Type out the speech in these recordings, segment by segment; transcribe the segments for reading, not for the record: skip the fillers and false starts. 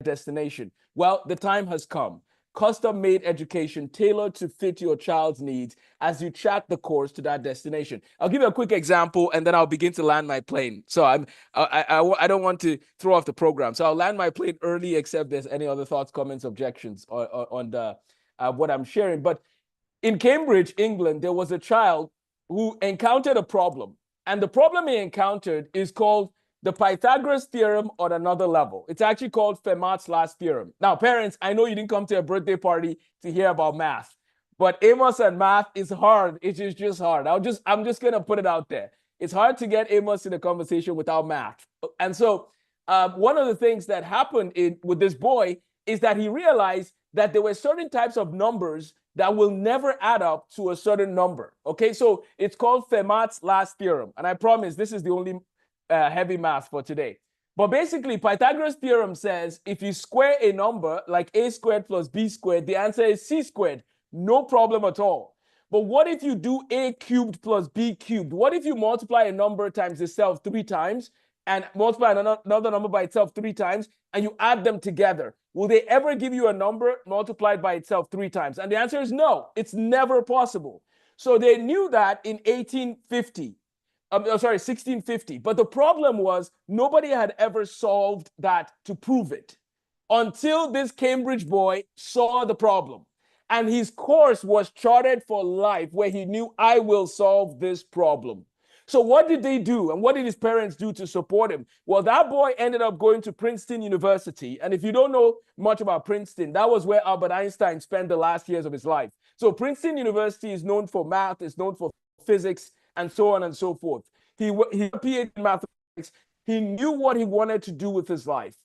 destination? Well, the time has come. Custom-made education tailored to fit your child's needs as you chart the course to that destination. I'll give you a quick example, and then I'll begin to land my plane. So I don't want to throw off the program. So I'll land my plane early, except there's any other thoughts, comments, objections on the what I'm sharing. But in Cambridge, England, there was a child who encountered a problem. And the problem he encountered is called the Pythagoras theorem on another level. It's actually called Fermat's last theorem. Now, parents, I know you didn't come to a birthday party to hear about math, but Amos and math is hard. It is just hard. I'm just gonna put it out there. It's hard to get Amos in a conversation without math. And so one of the things that happened with this boy is that he realized that there were certain types of numbers that will never add up to a certain number. Okay, so it's called Fermat's last theorem. And I promise this is the only heavy math for today. But basically, Pythagoras' theorem says if you square a number like a squared plus b squared, the answer is c squared. No problem at all. But what if you do a cubed plus b cubed? What if you multiply a number times itself 3 times and multiply another number by itself 3 times and you add them together? Will they ever give you a number multiplied by itself 3 times? And the answer is no. It's never possible. So they knew that in 1650. But the problem was nobody had ever solved that to prove it until this Cambridge boy saw the problem. And his course was charted for life where he knew, I will solve this problem. So what did they do? And what did his parents do to support him? Well, that boy ended up going to Princeton University. And if you don't know much about Princeton, that was where Albert Einstein spent the last years of his life. So Princeton University is known for math, it's known for physics, and so on and so forth. He PhD in mathematics. He knew what he wanted to do with his life.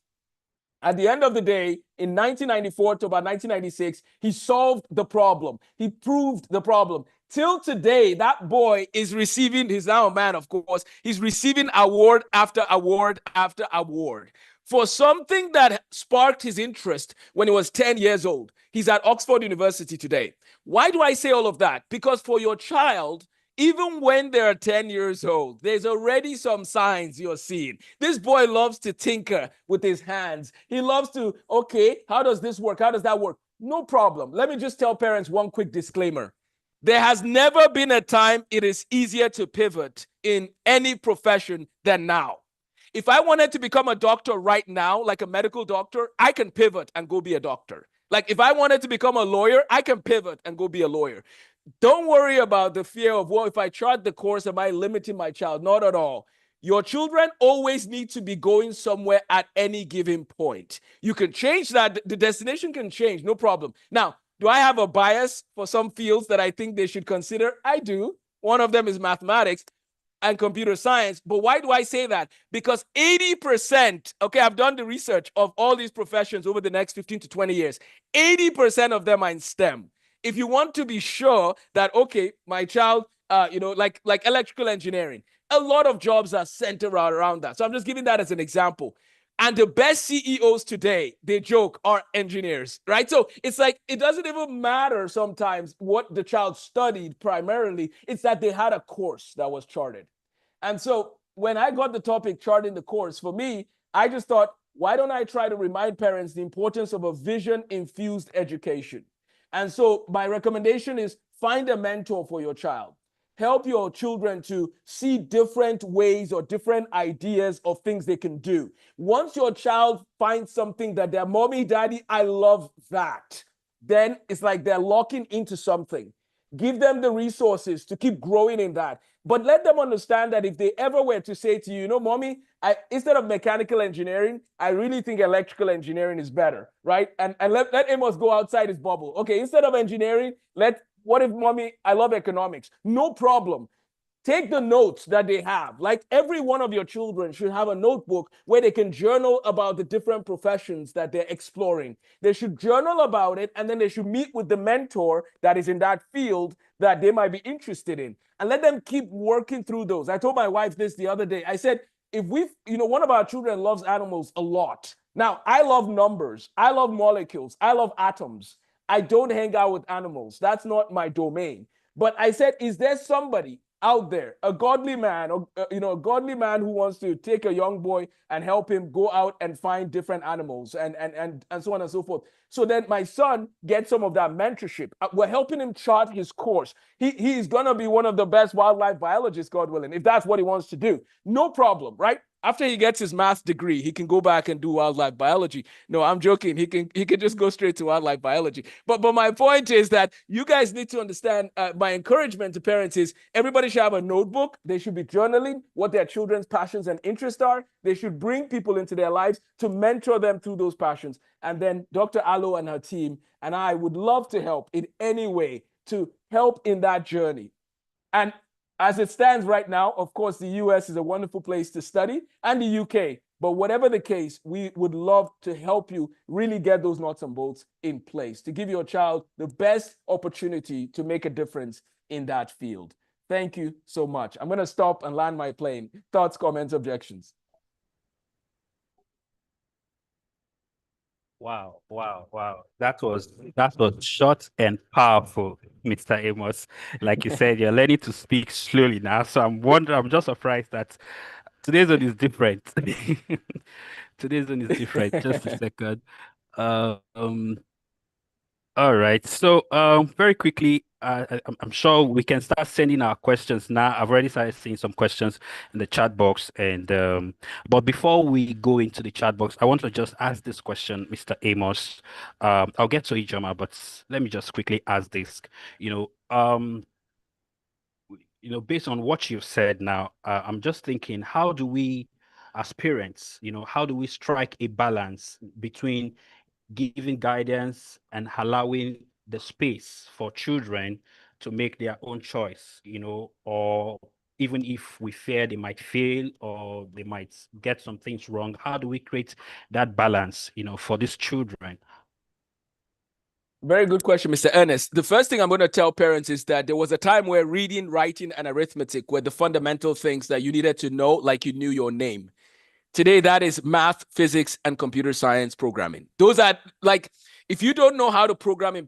At the end of the day, in 1994 to about 1996, he solved the problem. He proved the problem. Till today, that boy is receiving, he's now a man, of course, he's receiving award after award after award for something that sparked his interest when he was 10 years old. He's at Oxford University today. Why do I say all of that? Because for your child, even when they're 10 years old, there's already some signs you're seeing. This boy loves to tinker with his hands. He loves to, okay, how does this work? How does that work? No problem. Let me just tell parents one quick disclaimer. There has never been a time it is easier to pivot in any profession than now. If I wanted to become a doctor right now, like a medical doctor, I can pivot and go be a doctor. Like if I wanted to become a lawyer, I can pivot and go be a lawyer. Don't worry about the fear of, well, if I chart the course, am I limiting my child? Not at all. Your children always need to be going somewhere at any given point. You can change that. The destination can change, no problem. Now, do I have a bias for some fields that I think they should consider? I do. One of them is mathematics and computer science. But why do I say that? Because 80%, okay, I've done the research of all these professions over the next 15 to 20 years. 80% of them are in STEM. If you want to be sure that, okay, my child, like electrical engineering, a lot of jobs are centered around that. So I'm just giving that as an example. And the best CEOs today, they joke, are engineers, right? So it's like, it doesn't even matter sometimes what the child studied primarily. It's that they had a course that was charted. And so when I got the topic charting the course, for me, I just thought, why don't I try to remind parents the importance of a vision-infused education? And so my recommendation is find a mentor for your child. Help your children to see different ways or different ideas of things they can do. Once your child finds something that their mommy, daddy, I love that, then it's like they're locking into something. Give them the resources to keep growing in that. But let them understand that if they ever were to say to you, mommy, instead of mechanical engineering, I really think electrical engineering is better, right? And let Amos go outside his bubble. Okay, instead of engineering, what if, mommy, I love economics? No problem. Take the notes that they have. Like every one of your children should have a notebook where they can journal about the different professions that they're exploring. They should journal about it, and then they should meet with the mentor that is in that field that they might be interested in, and let them keep working through those. I told my wife this the other day. I said, if one of our children loves animals a lot. Now, I love numbers. I love molecules. I love atoms. I don't hang out with animals. That's not my domain. But I said, is there somebody out there, a godly man, or a godly man who wants to take a young boy and help him go out and find different animals and so on and so forth. So then my son gets some of that mentorship. We're helping him chart his course. He's gonna be one of the best wildlife biologists, God willing, if that's what he wants to do. No problem, right? After he gets his math degree, he can go back and do wildlife biology. No, I'm joking. He can just go straight to wildlife biology. But my point is that you guys need to understand. My encouragement to parents is everybody should have a notebook. They should be journaling what their children's passions and interests are. They should bring people into their lives to mentor them through those passions. And then Dr. Alo and her team and I would love to help in any way to help in that journey. And as it stands right now, of course, the US is a wonderful place to study, and the UK. But whatever the case, we would love to help you really get those nuts and bolts in place to give your child the best opportunity to make a difference in that field. Thank you so much. I'm going to stop and land my plane. Thoughts, comments, objections? Wow, wow, wow. That was short and powerful, Mr. Amos. Like you said, you're learning to speak slowly now. So I'm just surprised that today's one is different. Today's one is different. Just a second. Um, all right. So, very quickly, I'm sure we can start sending our questions now. I've already started seeing some questions in the chat box, and but before we go into the chat box, I want to just ask this question, Mr. Amos. I'll get to Ijoma, but let me just quickly ask this. Based on what you've said now, I'm just thinking, how do we, as parents, how do we strike a balance between giving guidance and allowing the space for children to make their own choice, or even if we fear they might fail or they might get some things wrong, how do we create that balance, for these children? Very good question, Mr. Ernest. The first thing I'm going to tell parents is that there was a time where reading, writing, and arithmetic were the fundamental things that you needed to know, like you knew your name. Today, that is math, physics, and computer science programming. Those are like, if you don't know how to program in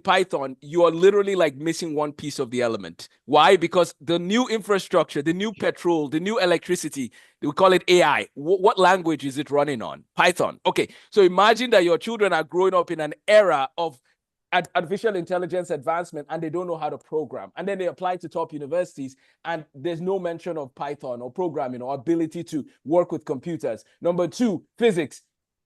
Python, you are literally like missing one piece of the element. Why? Because the new infrastructure, the new petrol, the new electricity, we call it AI. What language is it running on? Python. Okay, so imagine that your children are growing up in an era of artificial intelligence advancement and they don't know how to program. And then they apply to top universities and there's no mention of Python or programming or ability to work with computers. Number two, physics.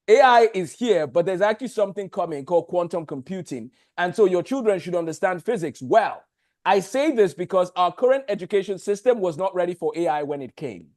AI is here, but there's actually something coming called quantum computing. And so your children should understand physics well. I say this because our current education system was not ready for AI when it came.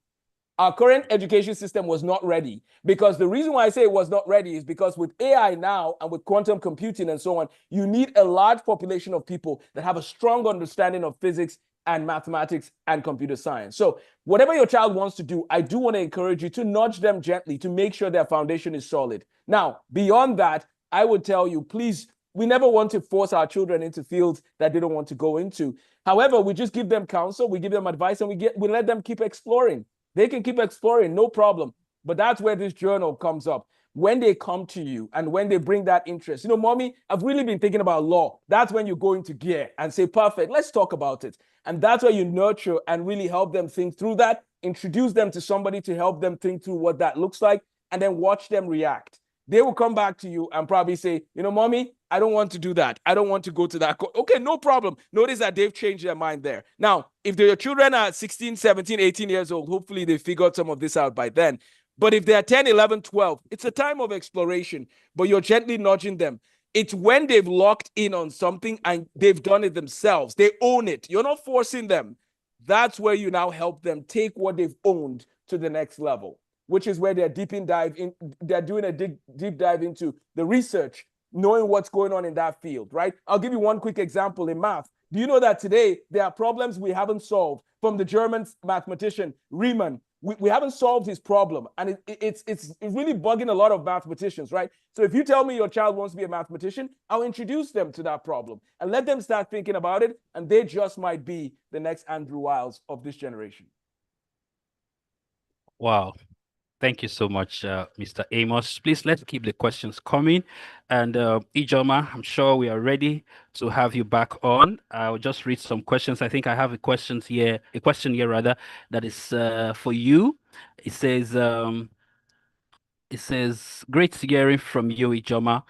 Our current education system was not ready, because the reason why I say it was not ready is because with AI now and with quantum computing and so on, you need a large population of people that have a strong understanding of physics and mathematics and computer science. So whatever your child wants to do, I do want to encourage you to nudge them gently to make sure their foundation is solid. Now, beyond that, I would tell you, please, we never want to force our children into fields that they don't want to go into. However, we just give them counsel, we give them advice, and we let them keep exploring. They can keep exploring, no problem. But that's where this journal comes up. When they come to you and when they bring that interest, mommy, I've really been thinking about law. That's when you go into gear and say, perfect, let's talk about it. And that's where you nurture and really help them think through that, introduce them to somebody to help them think through what that looks like, and then watch them react. They will come back to you and probably say, mommy, I don't want to do that. I don't want to go to that. Okay, no problem. Notice that they've changed their mind there. Now, if your children are 16, 17, 18 years old, hopefully they figured some of this out by then. But if they're 10, 11, 12, it's a time of exploration, but you're gently nudging them. It's when they've locked in on something and they've done it themselves. They own it. You're not forcing them. That's where you now help them take what they've owned to the next level, which is where they're they're doing a deep dive into the research, knowing what's going on in that field, right? I'll give you one quick example in math. Do you know that today there are problems we haven't solved from the German mathematician Riemann? We haven't solved his problem, and it's really bugging a lot of mathematicians, right? So if you tell me your child wants to be a mathematician, I'll introduce them to that problem and let them start thinking about it, and they just might be the next Andrew Wiles of this generation. Wow. Thank you so much, Mr. Amos. Please let's keep the questions coming. And Ijoma, I'm sure we are ready to have you back on. I'll just read some questions. I think I have a question here rather, that is for you. It says, great hearing from you, Ijoma.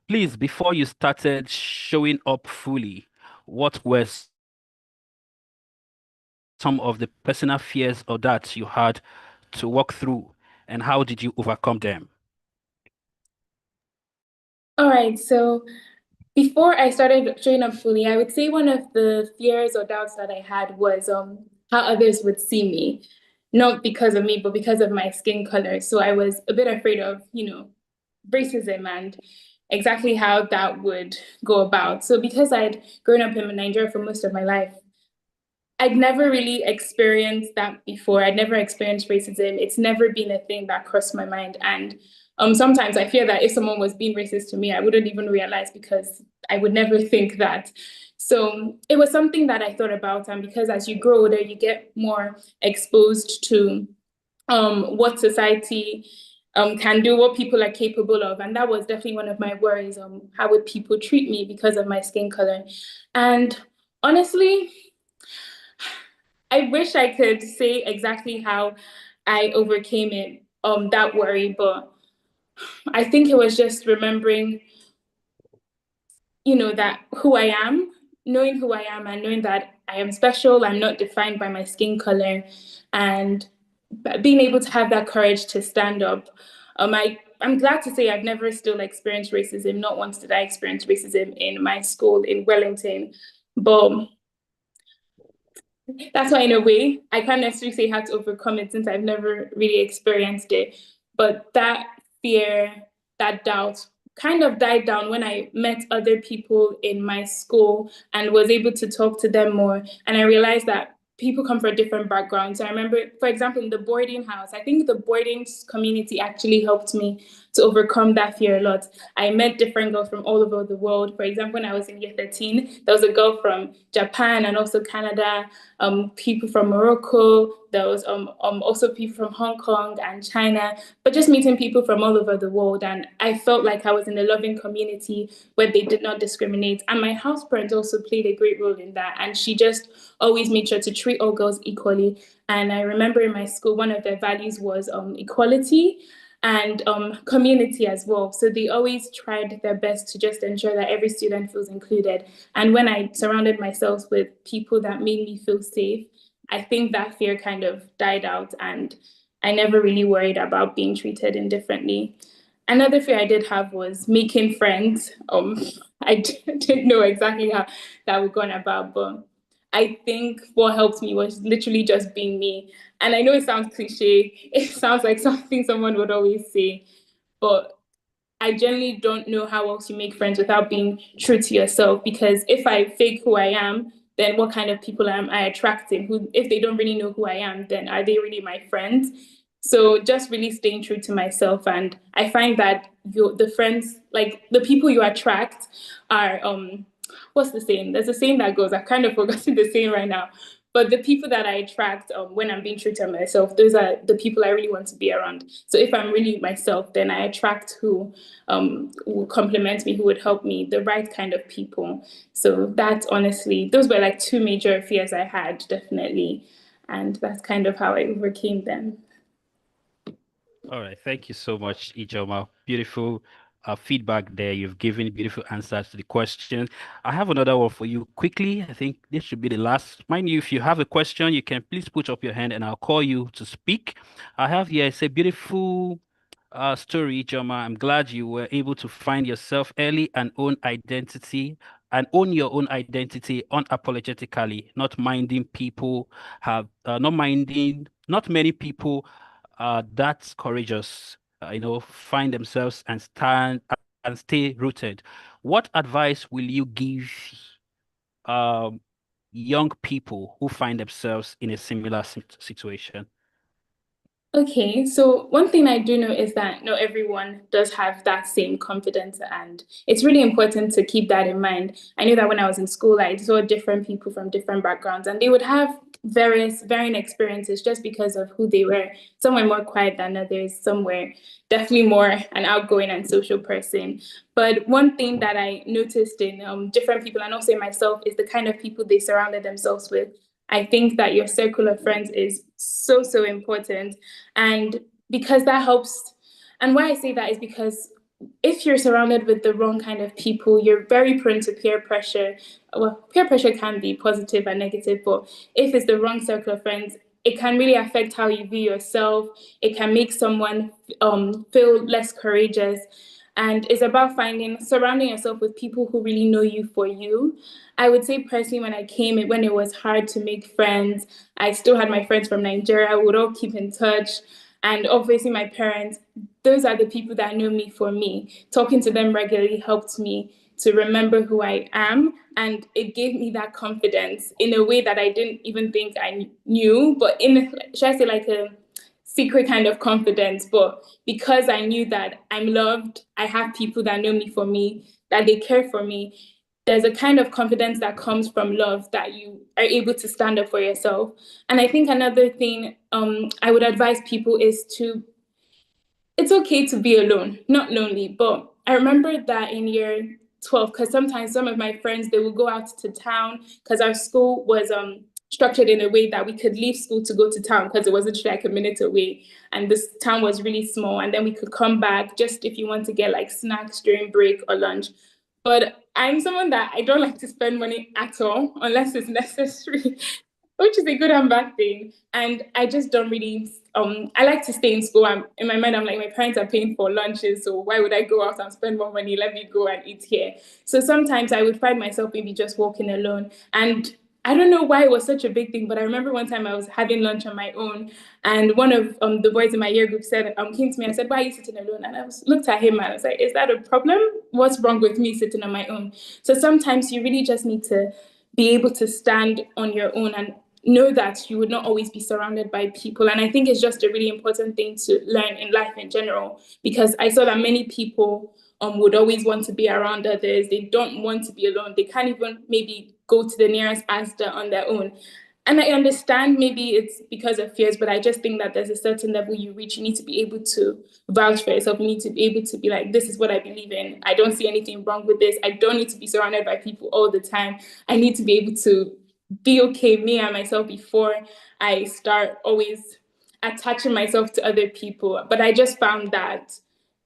Please, before you started showing up fully, what were some of the personal fears or doubts you had to walk through, and how did you overcome them? All right, so before I started showing up fully, I would say one of the fears or doubts that I had was how others would see me, not because of me, but because of my skin color. So I was a bit afraid of, racism and exactly how that would go about. So because I'd grown up in Nigeria for most of my life, I'd never really experienced that before. I'd never experienced racism. It's never been a thing that crossed my mind. And sometimes I fear that if someone was being racist to me, I wouldn't even realize because I would never think that. So it was something that I thought about. And because as you grow older, you get more exposed to what society can do, what people are capable of. And that was definitely one of my worries. How would people treat me because of my skin color? And honestly, I wish I could say exactly how I overcame it, that worry, but I think it was just remembering, that who I am, knowing who I am and knowing that I am special, I'm not defined by my skin color, and being able to have that courage to stand up. I'm glad to say I've never still experienced racism. Not once did I experience racism in my school in Wellington, but that's why in a way I can't necessarily say how to overcome it since I've never really experienced it. But that fear, that doubt kind of died down when I met other people in my school and was able to talk to them more. And I realized that people come from different backgrounds. So I remember, for example, in the boarding house, I think the boarding community actually helped me to overcome that fear a lot. I met different girls from all over the world. For example, when I was in year 13, there was a girl from Japan and also Canada, people from Morocco. There was also people from Hong Kong and China, but just meeting people from all over the world. And I felt like I was in a loving community where they did not discriminate. And my house parent also played a great role in that. And she just always made sure to treat all girls equally. And I remember in my school, one of their values was equality and community as well. So they always tried their best to just ensure that every student feels included. And when I surrounded myself with people that made me feel safe, I think that fear kind of died out and I never really worried about being treated indifferently. Another fear I did have was making friends. I didn't know exactly how that would go on about, but I think what helped me was literally just being me. And I know it sounds cliche, it sounds like something someone would always say, but I generally don't know how else you make friends without being true to yourself. Because if I fake who I am, then what kind of people am I attracting? Who, if they don't really know who I am, then are they really my friends? So just really staying true to myself, and I find that the friends, like the people you attract, are what's the saying? There's a saying that goes. I've kind of forgotten the saying right now. But the people that I attract when I'm being true to myself, those are the people I really want to be around. So if I'm really myself, then I attract who will complement me, who would help me, the right kind of people. So that's honestly, those were like two major fears I had, definitely. And that's kind of how I overcame them. All right. Thank you so much, Ijoma. Beautiful feedback there. You've given beautiful answers to the question. I have another one for you quickly. I think this should be the last. Mind you, if you have a question, you can please put up your hand and I'll call you to speak. I have here, it's a beautiful story, Ijoma. I'm glad you were able to find yourself early and own identity and own your own identity unapologetically, not minding people not minding, not many people that courageous, find themselves and stand and stay rooted. What advice will you give um, young people who find themselves in a similar situation? Okay, so one thing I do know is that not everyone does have that same confidence, and it's really important to keep that in mind. I knew that when I was in school, I saw different people from different backgrounds, and they would have varying experiences just because of who they were. Some were more quiet than others, some were definitely more an outgoing and social person. But one thing that I noticed in different people, and also in myself, is the kind of people they surrounded themselves with. I think that your circle of friends is so, so important. And because that helps, and why I say that is because if you're surrounded with the wrong kind of people, you're very prone to peer pressure. Well, peer pressure can be positive and negative, but if it's the wrong circle of friends, it can really affect how you view yourself. It can make someone feel less courageous. And it's about surrounding yourself with people who really know you for you. I would say personally, when it was hard to make friends, I still had my friends from Nigeria. We would all keep in touch. And obviously, my parents, those are the people that know me for me. Talking to them regularly helped me to remember who I am. And it gave me that confidence in a way that I didn't even think I knew, but should I say, like a secret kind of confidence. But because I knew that I'm loved, I have people that know me for me, that they care for me, there's a kind of confidence that comes from love that you are able to stand up for yourself. And I think another thing I would advise people is it's okay to be alone, not lonely. But I remember that in year 12, because sometimes some of my friends, they would go out to town because our school was structured in a way that we could leave school to go to town because it was literally like a minute away. And this town was really small. And then we could come back just if you want to get like snacks during break or lunch. But I'm someone that I don't like to spend money at all unless it's necessary, which is a good and bad thing. And I just don't really I like to stay in school. In my mind, I'm like, my parents are paying for lunches, so why would I go out and spend more money? Let me go and eat here. So sometimes I would find myself maybe just walking alone. And I don't know why it was such a big thing, but I remember one time I was having lunch on my own, and one of the boys in my year group came to me and said, "Why are you sitting alone?" And looked at him and I was like, "Is that a problem? What's wrong with me sitting on my own?" So sometimes you really just need to be able to stand on your own and know that you would not always be surrounded by people. And I think it's just a really important thing to learn in life in general, because I saw that many people would always want to be around others. They don't want to be alone. They can't even maybe go to the nearest Asda on their own. And I understand maybe it's because of fears, but I just think that there's a certain level you reach. You need to be able to vouch for yourself. You need to be able to be like, this is what I believe in. I don't see anything wrong with this. I don't need to be surrounded by people all the time. I need to be able to be okay, me and myself, before I start always attaching myself to other people. But I just found that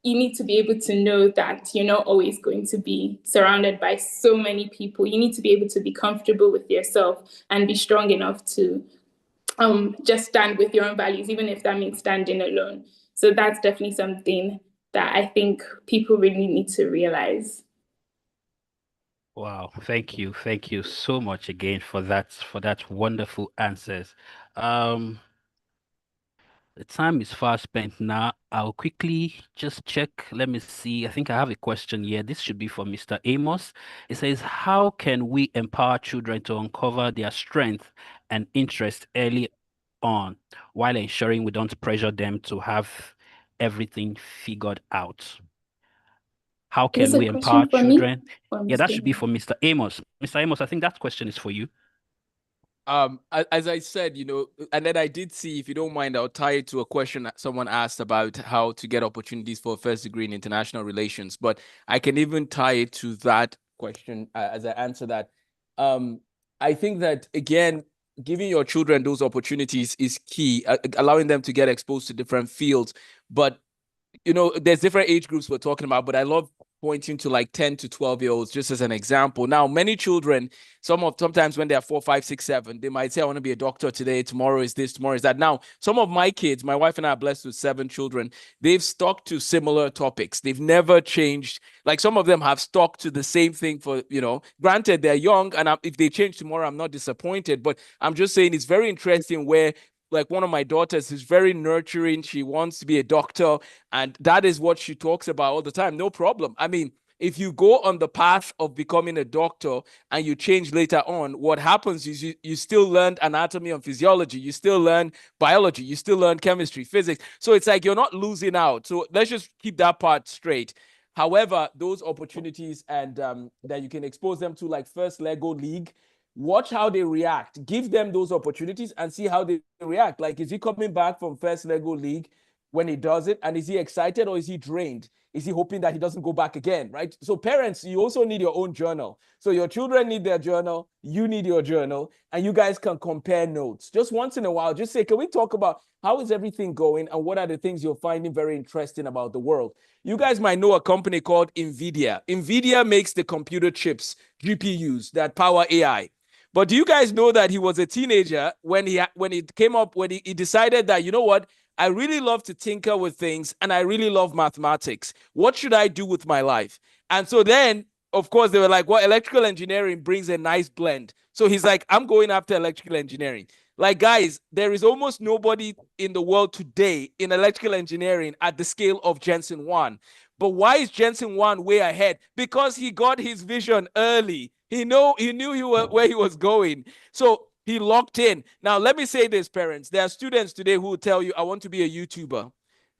you need to be able to know that you're not always going to be surrounded by so many people. You need to be able to be comfortable with yourself and be strong enough to just stand with your own values, even if that means standing alone. So that's definitely something that I think people really need to realize. Wow, thank you. Thank you so much again for that wonderful answers. Um, the time is fast spent now. I'll quickly just check. Let me see. I think I have a question here. This should be for Mr. Amos. It says, how can we empower children to uncover their strength and interest early on while ensuring we don't pressure them to have everything figured out? How Is this can a we empower question for me children? or Yeah, that Mr. should be for Mr. Amos. Mr. Amos, I think that question is for you. As I said, and then I did see, if you don't mind, I'll tie it to a question that someone asked about how to get opportunities for a first degree in international relations. But I can even tie it to that question as I answer that. I think that, again, giving your children those opportunities is key, allowing them to get exposed to different fields. But there's different age groups we're talking about, but I love pointing to like 10 to 12-year-olds just as an example. Now, many children, sometimes when they're 4, 5, 6, 7, they might say, I want to be a doctor today, tomorrow is this, tomorrow is that. Now, some of my kids, my wife and I are blessed with 7 children, they've stuck to similar topics. They've never changed. Like, some of them have stuck to the same thing for, granted, they're young, and if they change tomorrow, I'm not disappointed. But I'm just saying it's very interesting where, like, one of my daughters is very nurturing. She wants to be a doctor, and that is what she talks about all the time. No problem. I mean, if you go on the path of becoming a doctor and you change later on, what happens is you still learned anatomy and physiology, you still learn biology, you still learn chemistry, physics. So it's like you're not losing out. So let's just keep that part straight. However, those opportunities and that you can expose them to, like first Lego League, watch how they react. Give them those opportunities and see how they react. Like, is he coming back from first Lego League when he does it? And is he excited or is he drained? Is he hoping that he doesn't go back again, right? So parents, you also need your own journal. So your children need their journal, you need your journal, and you guys can compare notes. Just once in a while, just say, can we talk about how is everything going and what are the things you're finding very interesting about the world? You guys might know a company called NVIDIA. NVIDIA makes the computer chips, GPUs, that power AI. But do you guys know that he was a teenager when he decided that, you know what, I really love to tinker with things and I really love mathematics. What should I do with my life? And so then, of course, they were like, well, electrical engineering brings a nice blend. So he's like, I'm going after electrical engineering. Like, guys, there is almost nobody in the world today in electrical engineering at the scale of Jensen Huang. But why is Jensen Huang way ahead? Because he got his vision early. He knew where he was going. So he locked in. Now, let me say this, parents. There are students today who will tell you, I want to be a YouTuber.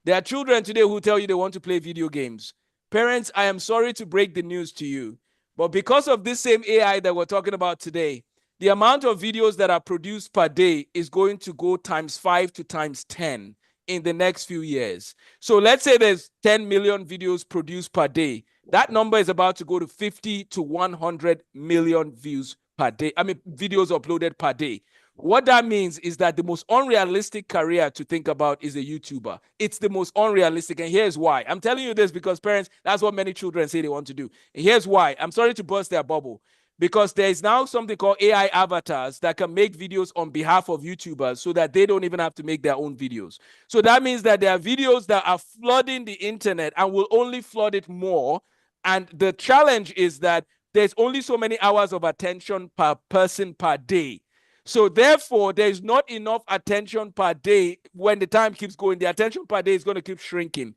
There are children today who tell you they want to play video games. Parents, I am sorry to break the news to you, but because of this same AI that we're talking about today, the amount of videos that are produced per day is going to go ×5 to ×10 in the next few years. So let's say there's 10 million videos produced per day. That number is about to go to 50 to 100 million views per day. I mean, videos uploaded per day. What that means is that the most unrealistic career to think about is a YouTuber. It's the most unrealistic, and here's why. I'm telling you this because parents, that's what many children say they want to do. And here's why. I'm sorry to burst their bubble, because there is now something called AI avatars that can make videos on behalf of YouTubers so that they don't even have to make their own videos. So that means that there are videos that are flooding the internet and will only flood it more. And the challenge is that there's only so many hours of attention per person per day. So therefore, there's not enough attention per day. When the time keeps going, the attention per day is going to keep shrinking.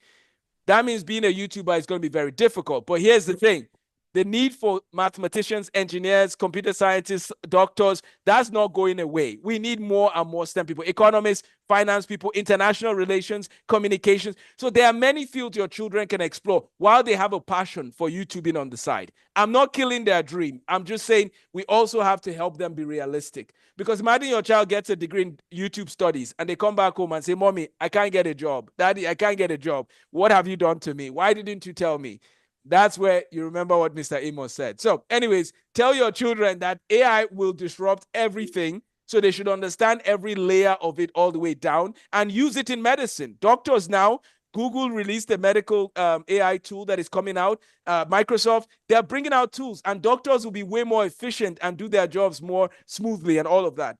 That means being a YouTuber is going to be very difficult. But here's the thing. The need for mathematicians, engineers, computer scientists, doctors, that's not going away. We need more and more STEM people, economists, finance people, international relations, communications. So there are many fields your children can explore while they have a passion for YouTubing on the side. I'm not killing their dream. I'm just saying we also have to help them be realistic. Because imagine your child gets a degree in YouTube studies and they come back home and say, Mommy, I can't get a job. Daddy, I can't get a job. What have you done to me? Why didn't you tell me? That's where you remember what Mr. Amos said. So anyways, tell your children that AI will disrupt everything. So they should understand every layer of it all the way down and use it in medicine. Doctors now, Google released a medical AI tool that is coming out. Microsoft, they're bringing out tools and doctors will be way more efficient and do their jobs more smoothly and all of that.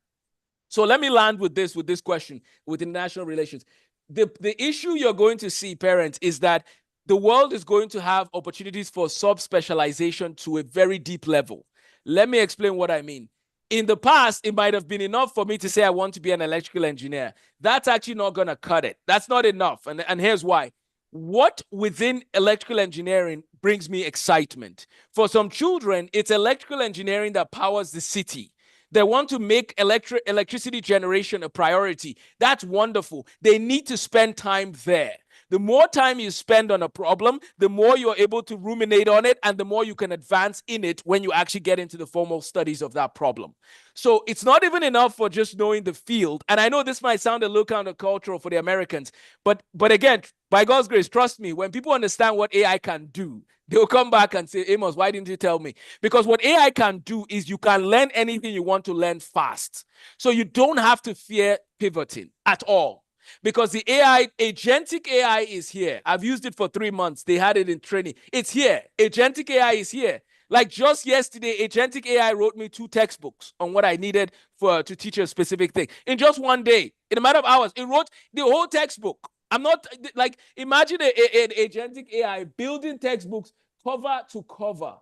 So let me land with this question with international relations. The issue you're going to see, parents, is that the world is going to have opportunities for sub-specialization to a very deep level. Let me explain what I mean. In the past, it might have been enough for me to say I want to be an electrical engineer. That's actually not going to cut it. That's not enough. And here's why. What within electrical engineering brings me excitement? For some children, it's electrical engineering that powers the city. They want to make electricity generation a priority. That's wonderful. They need to spend time there. The more time you spend on a problem, the more you're able to ruminate on it and the more you can advance in it when you actually get into the formal studies of that problem. So it's not even enough for just knowing the field. And I know this might sound a little countercultural for the Americans, but again, by God's grace, trust me, when people understand what AI can do, they'll come back and say, Amos, why didn't you tell me? Because what AI can do is you can learn anything you want to learn fast. So you don't have to fear pivoting at all. Because the agentic AI is here. I've used it for 3 months. They had it in training. It's here. Agentic AI is here. Like just yesterday, agentic AI wrote me 2 textbooks on what I needed to teach a specific thing. In just one day, in a matter of hours, it wrote the whole textbook. I'm not like, imagine an agentic AI building textbooks cover to cover.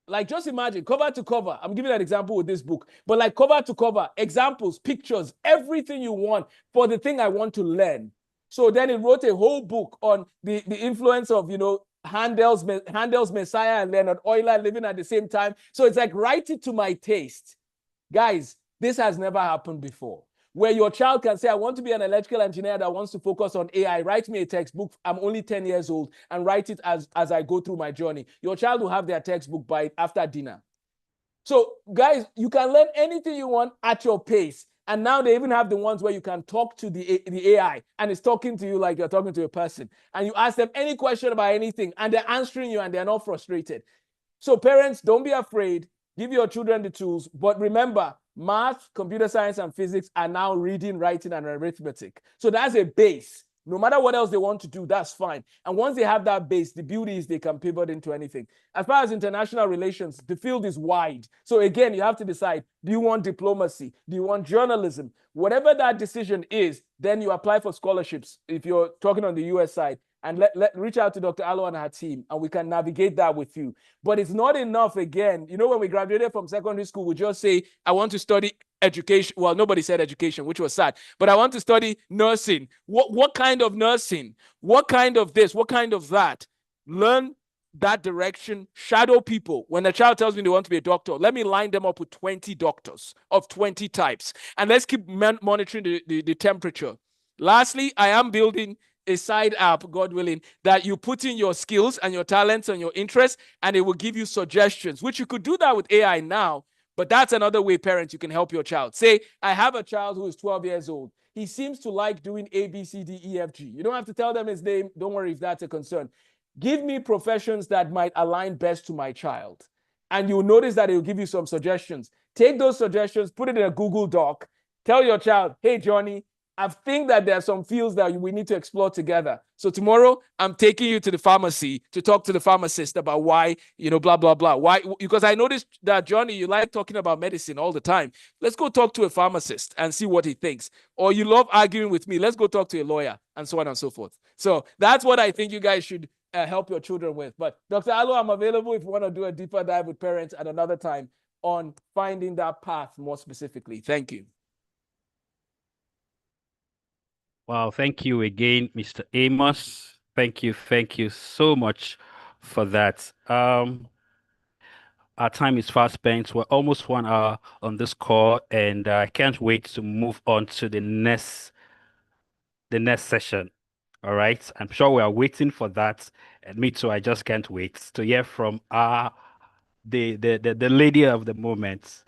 Like, just imagine, cover to cover. I'm giving an example with this book, but like cover to cover, examples, pictures, everything you want for the thing I want to learn. So then it wrote a whole book on the influence of, Handel's Messiah and Leonard Euler living at the same time. So it's like, write it to my taste. Guys, this has never happened before. Where your child can say, I want to be an electrical engineer that wants to focus on AI. Write me a textbook. I'm only 10 years old, and write it as I go through my journey. Your child will have their textbook by after dinner. So guys, you can learn anything you want at your pace. And now they even have the ones where you can talk to the AI, and it's talking to you like you're talking to a person. And you ask them any question about anything, and they're answering you, and they're not frustrated. So parents, don't be afraid. Give your children the tools. But remember, math, computer science, and physics are now reading, writing, and arithmetic. So that's a base. No matter what else they want to do, that's fine. And once they have that base, the beauty is they can pivot into anything. As far as international relations, the field is wide. So again, you have to decide, do you want diplomacy? Do you want journalism? Whatever that decision is, then you apply for scholarships if you're talking on the US side. And reach out to Dr. Alo and her team, and we can navigate that with you. But it's not enough, again. You know, when we graduated from secondary school, we just say, I want to study education. Well, nobody said education, which was sad. But I want to study nursing. What kind of nursing? What kind of this? What kind of that? Learn that direction. Shadow people. When a child tells me they want to be a doctor, let me line them up with 20 doctors of 20 types. And let's keep monitoring the temperature. Lastly, I am building a side app, God willing, that you put in your skills and your talents and your interests, and it will give you suggestions, which you could do that with AI now. But that's another way, parents, you can help your child. Say, I have a child who is 12 years old. He seems to like doing A, B, C, D, E, F, G. You don't have to tell them his name. Don't worry if that's a concern. Give me professions that might align best to my child. And you'll notice that it will give you some suggestions. Take those suggestions, put it in a Google Doc. Tell your child, hey, Johnny, I think that there are some fields that we need to explore together. So tomorrow, I'm taking you to the pharmacy to talk to the pharmacist about why, blah, blah, blah. Why? Because I noticed that, Johnny, you like talking about medicine all the time. Let's go talk to a pharmacist and see what he thinks. Or you love arguing with me. Let's go talk to a lawyer, and so on and so forth. So that's what I think you guys should help your children with. But Dr. Alo, I'm available if you want to do a deeper dive with parents at another time on finding that path more specifically. Thank you. Wow, thank you again, Mr. Amos. Thank you so much for that. Our time is fast spent. We're almost 1 hour on this call, and I can't wait to move on to the next session. All right, I'm sure we are waiting for that, and me too. I just can't wait to hear from the lady of the moment.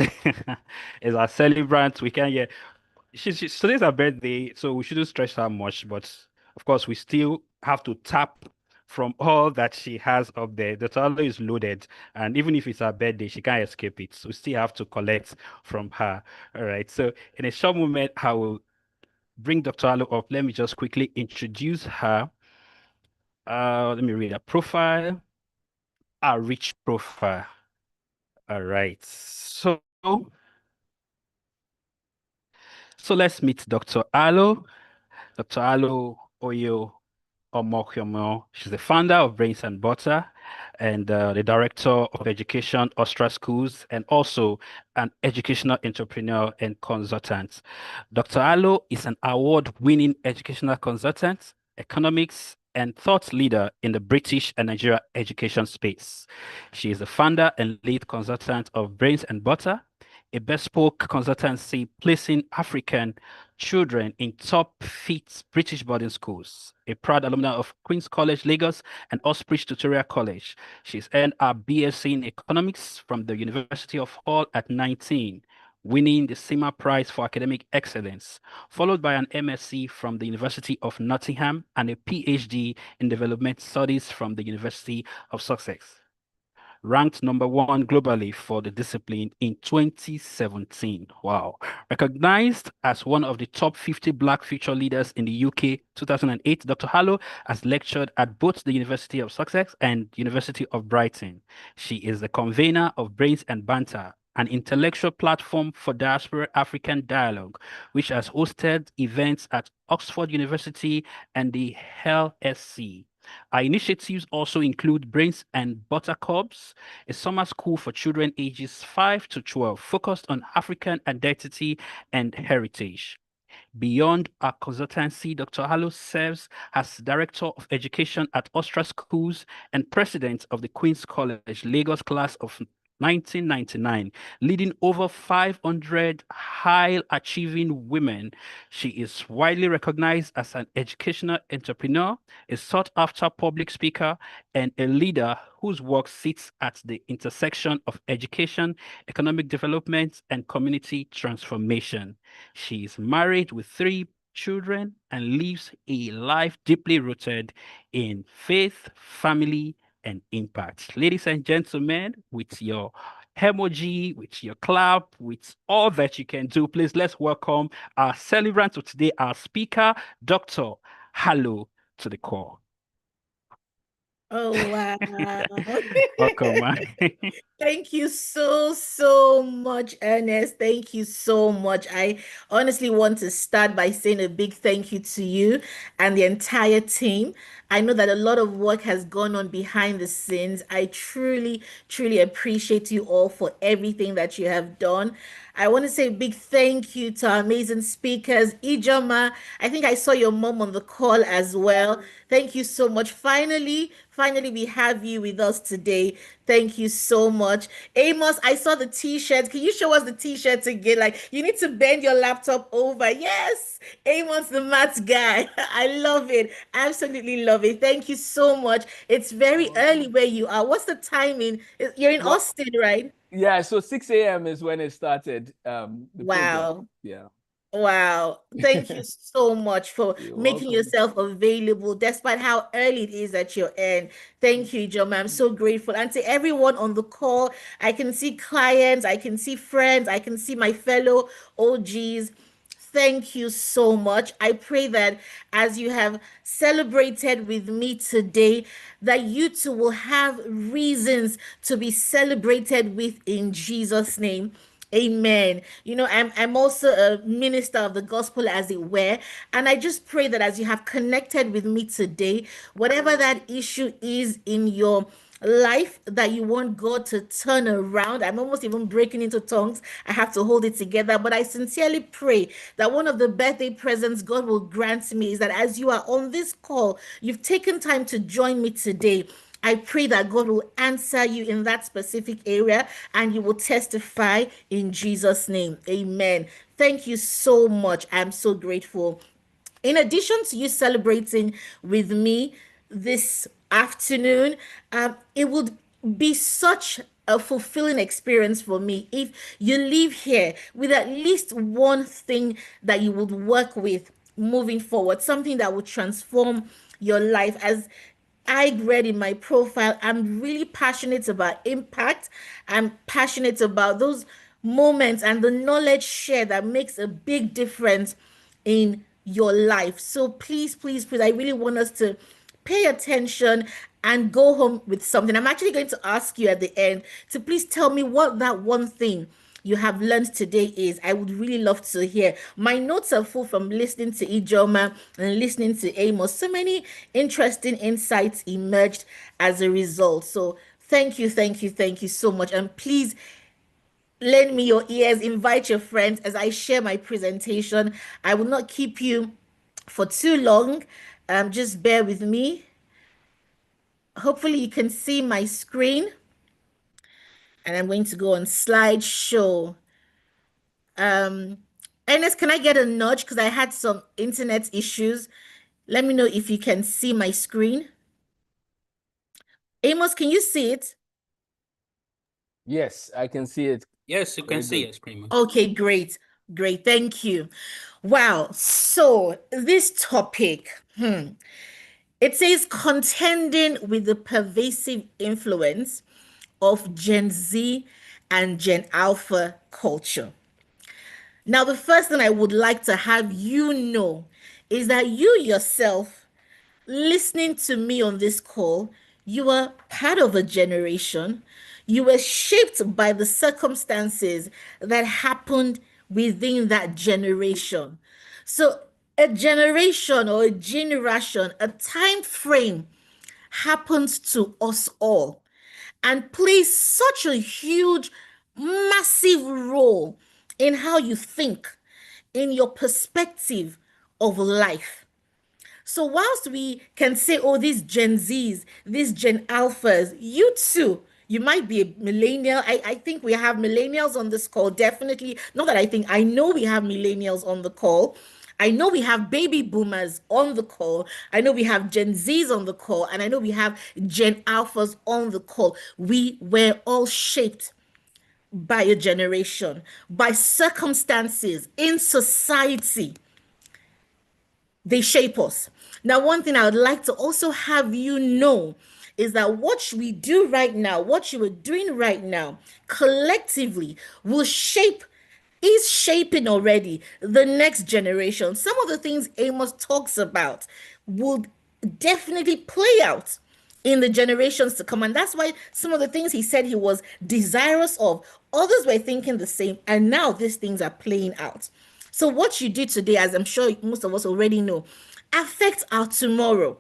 Is our celebrant. We can hear. Today's her birthday, so we shouldn't stress her much. But of course, we still have to tap from all that she has up there. The toddler is loaded, and even if it's her birthday, she can't escape it. So we still have to collect from her. All right. So in a short moment, I will bring Dr. Alo up. Let me just quickly introduce her. Let me read her profile. A rich profile. All right. So let's meet Dr. Alo. Dr. Alo Ohio-Omonkhomion. She's the founder of Brains and Butter and the director of education, Austria Schools, and also an educational entrepreneur and consultant. Dr. Alo is an award-winning educational consultant, economics, and thought leader in the British and Nigeria education space. She is the founder and lead consultant of Brains and Butter, a bespoke consultancy placing African children in top fit British boarding schools. A proud alumna of Queen's College, Lagos, and Oxbridge Tutorial College. She's earned her BSc in economics from the University of Hull at 19, winning the SEMA Prize for Academic Excellence, followed by an MSc from the University of Nottingham and a PhD in Development Studies from the University of Sussex. Ranked #1 globally for the discipline in 2017. Wow. Recognized as one of the top 50 Black future leaders in the UK 2008, Dr. Alo has lectured at both the University of Sussex and University of Brighton. She is the convener of Brains and Banter, an intellectual platform for diaspora African dialogue, which has hosted events at Oxford University and the LSC. Our initiatives also include Brains and Buttercups, a summer school for children ages 5 to 12, focused on African identity and heritage. Beyond her consultancy, Dr. Hallow serves as Director of Education at Austria Schools and President of the Queen's College Lagos class of 1999, leading over 500 high-achieving women. She is widely recognized as an educational entrepreneur, a sought-after public speaker, and a leader whose work sits at the intersection of education, economic development, and community transformation. She is married with 3 children and lives a life deeply rooted in faith, family, and impact. Ladies and gentlemen, with your emoji, with your clap, with all that you can do, please let's welcome our celebrant of today, our speaker, Dr. Hallow, to the call. Oh, wow. Welcome, man. Thank you so much, Ernest. Thank you so much. I honestly want to start by saying a big thank you to you and the entire team. I know that a lot of work has gone on behind the scenes. I truly appreciate you all for everything that you have done. I want to say a big thank you to our amazing speakers. Ijoma, I think I saw your mom on the call as well. Thank you so much. Finally, we have you with us today. Thank you so much. Amos, I saw the t-shirt. Can you show us the t-shirts again? Like, you need to bend your laptop over. Yes, Amos, the maths guy. I love it. Absolutely love it. Thank you so much. It's very early where you are. What's the timing? You're in Austin, right? Yeah, so 6 a.m. is when it started, the program. Wow. Yeah. Wow. Thank you so much for You're making welcome. yourself available despite how early it is at your end. Thank you, Joma. I'm so grateful. And to everyone on the call, I can see clients, I can see friends, I can see my fellow OGs. Thank you so much. I pray that as you have celebrated with me today, that you too will have reasons to be celebrated with in Jesus' name. Amen. You know, I'm also a minister of the gospel, as it were. And I just pray that as you have connected with me today, whatever that issue is in your life that you want God to turn around. I'm almost even breaking into tongues. I have to hold it together. But I sincerely pray that one of the birthday presents God will grant me is that as you are on this call, you've taken time to join me today. I pray that God will answer you in that specific area and you will testify in Jesus' name. Amen. Thank you so much. I'm so grateful. In addition to you celebrating with me this afternoon, it would be such a fulfilling experience for me if you leave here with at least one thing that you would work with moving forward, something that would transform your life. As I read in my profile, I'm really passionate about impact. I'm passionate about those moments and the knowledge shared that makes a big difference in your life. So please, I really want us to pay attention and go home with something. I'm actually going to ask you at the end to please tell me what that one thing you have learned today is. I would really love to hear. My notes are full from listening to Ijoma and listening to Amos. So many interesting insights emerged as a result. So thank you so much. And please lend me your ears, invite your friends as I share my presentation. I will not keep you for too long. Just bear with me. Hopefully you can see my screen. And I'm going to go on slideshow. Ernest, can I get a nudge? Because I had some internet issues. Let me know if you can see my screen. Amos, can you see it? Yes, I can see it. Yes, you can Very see good. your screen. Okay, great. Thank you. Wow. So this topic, it says contending with the pervasive influence of Gen Z and Gen Alpha culture. Now, the first thing I would like to have you know is that you yourself, listening to me on this call, you are part of a generation. You were shaped by the circumstances that happened within that generation. So, a generation or a generation, a time frame happens to us all and plays such a huge, massive role in how you think, in your perspective of life. So whilst we can say, oh, these Gen Zs, these Gen Alphas, you too, you might be a millennial. I think we have millennials on this call, definitely. Not that I think, I know we have millennials on the call. I know we have baby boomers on the call. I know we have Gen Zs on the call. And I know we have Gen Alphas on the call. We were all shaped by a generation, by circumstances in society. They shape us. Now, one thing I would like to also have you know is that what we do right now, what you are doing right now, collectively will is shaping already the next generation. Some of the things Amos talks about will definitely play out in the generations to come. And that's why some of the things he said he was desirous of, others were thinking the same. And now these things are playing out. So what you do today, as I'm sure most of us already know, affects our tomorrow.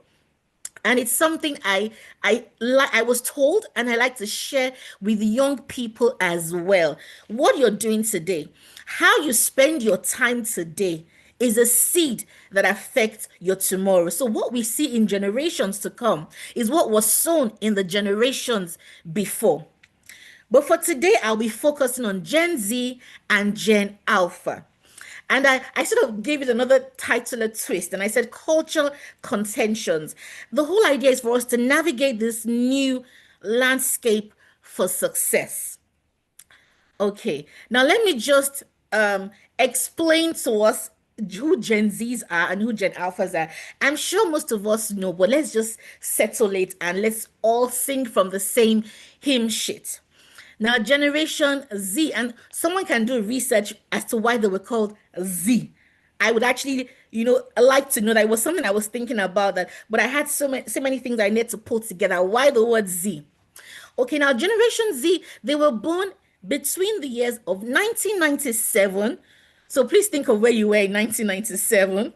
And it's something I was told, and I like to share with young people as well. What you're doing today, how you spend your time today, is a seed that affects your tomorrow. So what we see in generations to come is what was sown in the generations before. But for today, I'll be focusing on Gen Z and Gen Alpha. And I sort of gave it another title, a twist, and I said cultural contentions. The whole idea is for us to navigate this new landscape for success. Okay, now let me just explain to us who Gen Zs are and who Gen Alphas are. I'm sure most of us know, but let's just settle it and let's all sing from the same hymn sheet. Now, Generation Z, and someone can do research as to why they were called Z. I would actually, like to know that. It was something I was thinking about that, but I had so many things I need to pull together. Why the word Z? Okay, now Generation Z, they were born between the years of 1997. So please think of where you were in 1997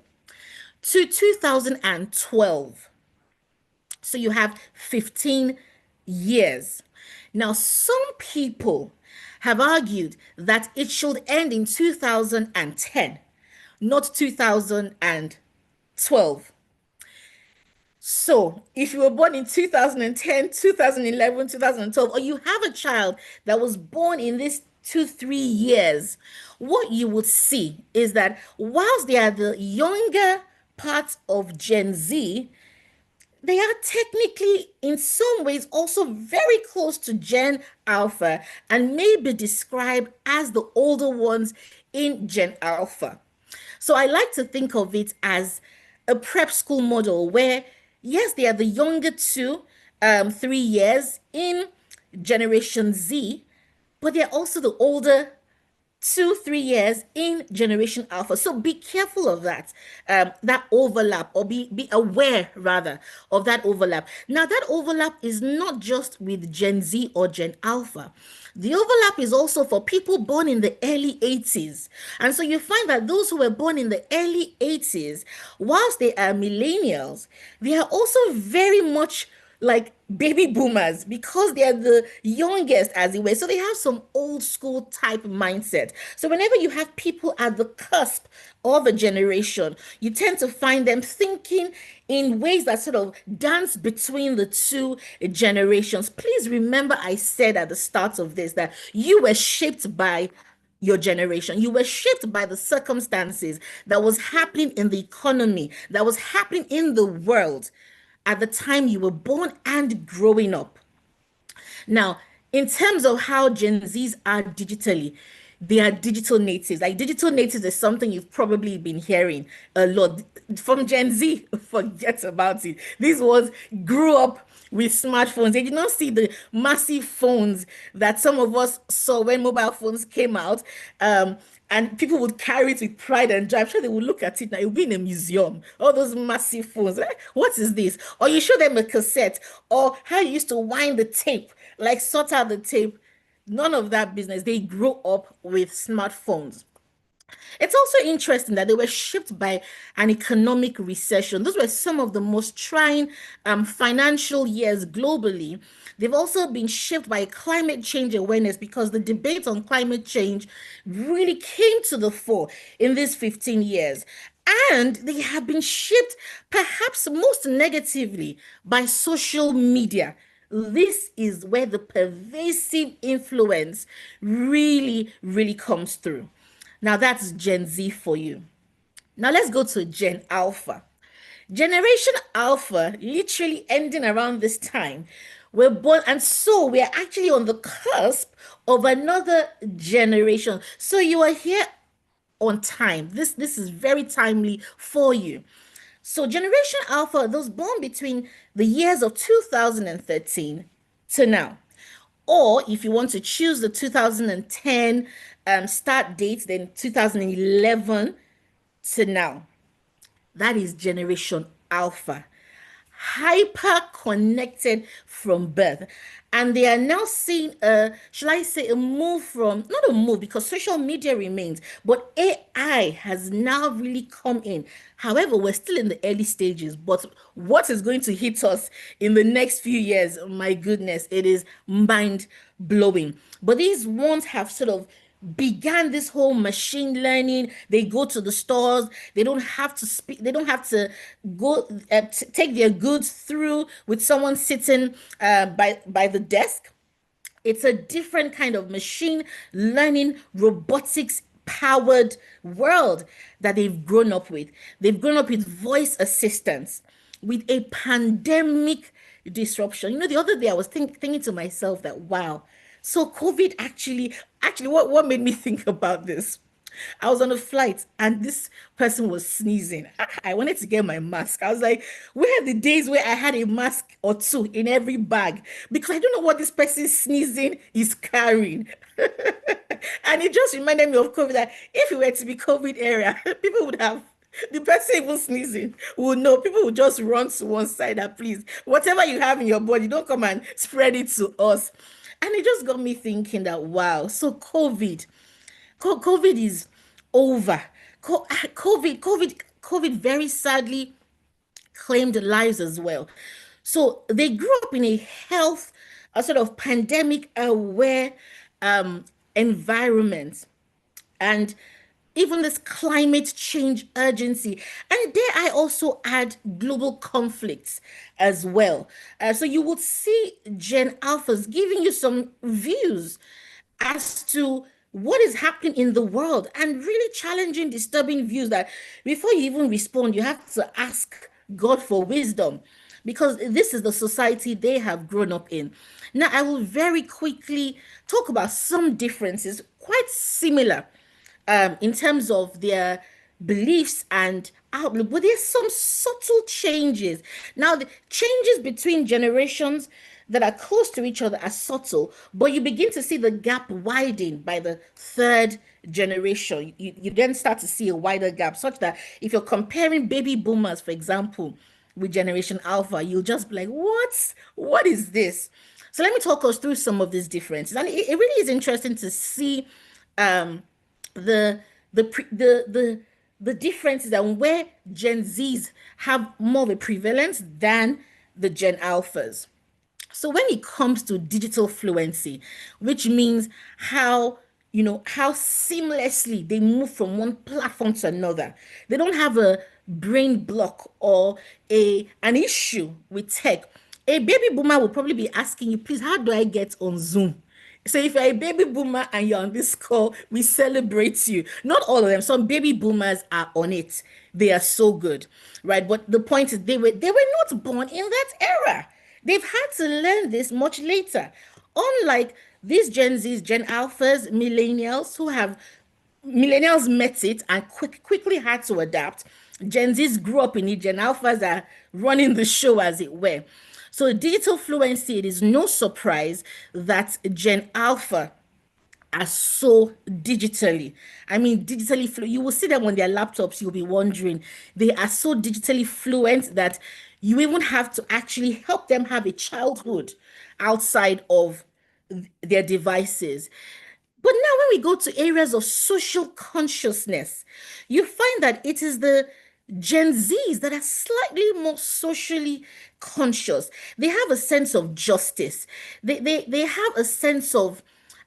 to 2012. So you have 15 years. Now, some people have argued that it should end in 2010, not 2012. So if you were born in 2010, 2011, 2012, or you have a child that was born in these 2-3 years, what you would see is that whilst they are the younger part of Gen Z, they are technically, in some ways, also very close to Gen Alpha and may be described as the older ones in Gen Alpha. So I like to think of it as a prep school model where, yes, they are the younger 3 years in Generation Z, but they're also the older 2-3 years in Generation Alpha. So be careful of that overlap, or be aware rather of that overlap. Now, that overlap is not just with Gen Z or Gen Alpha. The overlap is also for people born in the early 80s. And so you find that those who were born in the early 80s, whilst they are millennials, they are also very much like baby boomers because they are the youngest, as it were. So they have some old school type mindset. So whenever you have people at the cusp of a generation, you tend to find them thinking in ways that sort of dance between the two generations. Please remember, I said at the start of this that you were shaped by your generation. You were shaped by the circumstances that was happening in the economy, that was happening in the world at the time you were born and growing up. Now, in terms of how Gen Zs are digitally, they are digital natives. Like, digital natives is something you've probably been hearing a lot from Gen Z. Forget about it. These ones grew up with smartphones. They did not see the massive phones that some of us saw when mobile phones came out. And people would carry it with pride and joy. I'm sure they would look at it now. It would be in a museum. All those massive phones. What is this? Or you show them a cassette, or how you used to wind the tape, like sort out the tape. None of that business. They grew up with smartphones. It's also interesting that they were shaped by an economic recession. Those were some of the most trying financial years globally. They've also been shaped by climate change awareness because the debate on climate change really came to the fore in these 15 years. And they have been shaped perhaps most negatively by social media. This is where the pervasive influence really, really comes through. Now that's Gen Z for you. Now let's go to Gen Alpha. Generation Alpha, literally ending around this time, we're born, and so we're actually on the cusp of another generation. So you are here on time. This is very timely for you. So Generation Alpha, those born between the years of 2013 to now. Or if you want to choose the 2010 start date, then 2011 to now. That is Generation Alpha, hyper connected from birth. And they are now seeing shall I say, a move from, not a move because social media remains, but AI has now really come in. However, we're still in the early stages, but what is going to hit us in the next few years, my goodness, it is mind blowing. But these ones have sort of began this whole machine learning. They go to the stores. They don't have to speak. They don't have to go take their goods through with someone sitting by the desk. It's a different kind of machine learning, robotics powered world that they've grown up with. They've grown up with voice assistants, with a pandemic disruption. You know, the other day I was thinking to myself that, wow, so COVID actually, what made me think about this? I was on a flight and this person was sneezing. I wanted to get my mask. I was like, where are the days where I had a mask or two in every bag? Because I don't know what this person sneezing is carrying. And it just reminded me of COVID, that if it were to be COVID era, people would have, the person even sneezing will know. People will just run to one side and please, whatever you have in your body, don't come and spread it to us. And it just got me thinking that, wow, so COVID is over. COVID very sadly claimed lives as well. So they grew up in a sort of pandemic aware environment. And even this climate change urgency. And there I also add global conflicts as well. So you would see Gen Alphas giving you some views as to what is happening in the world and really challenging, disturbing views that before you even respond, you have to ask God for wisdom, because this is the society they have grown up in. Now, I will very quickly talk about some differences, quite similar in terms of their beliefs and outlook, but there's some subtle changes. Now, the changes between generations that are close to each other are subtle, but you begin to see the gap widen by the third generation. You then start to see a wider gap, such that if you're comparing baby boomers, for example, with Generation Alpha, you'll just be like, what is this? So let me talk us through some of these differences. And it really is interesting to see the differences and where Gen Zs have more of a prevalence than the Gen Alphas. So when it comes to digital fluency, which means how seamlessly they move from one platform to another, they don't have a brain block or an issue with tech. A baby boomer will probably be asking you, please, how do I get on Zoom? So if you're a baby boomer and you're on this call, we celebrate you. Not all of them. Some baby boomers are on it. They are so good, right? But the point is they were not born in that era. They've had to learn this much later. Unlike these Gen Zs, Gen Alphas, millennials met it and quickly had to adapt. Gen Zs grew up in it. Gen Alphas are running the show, as it were. So digital fluency, it is no surprise that Gen Alpha are so digitally. I mean, digitally fluent. You will see them on their laptops. You'll be wondering. They are so digitally fluent that you even have to actually help them have a childhood outside of their devices. But now, when we go to areas of social consciousness, you find that it is the Gen Zs that are slightly more socially conscious. They have a sense of justice, they have a sense of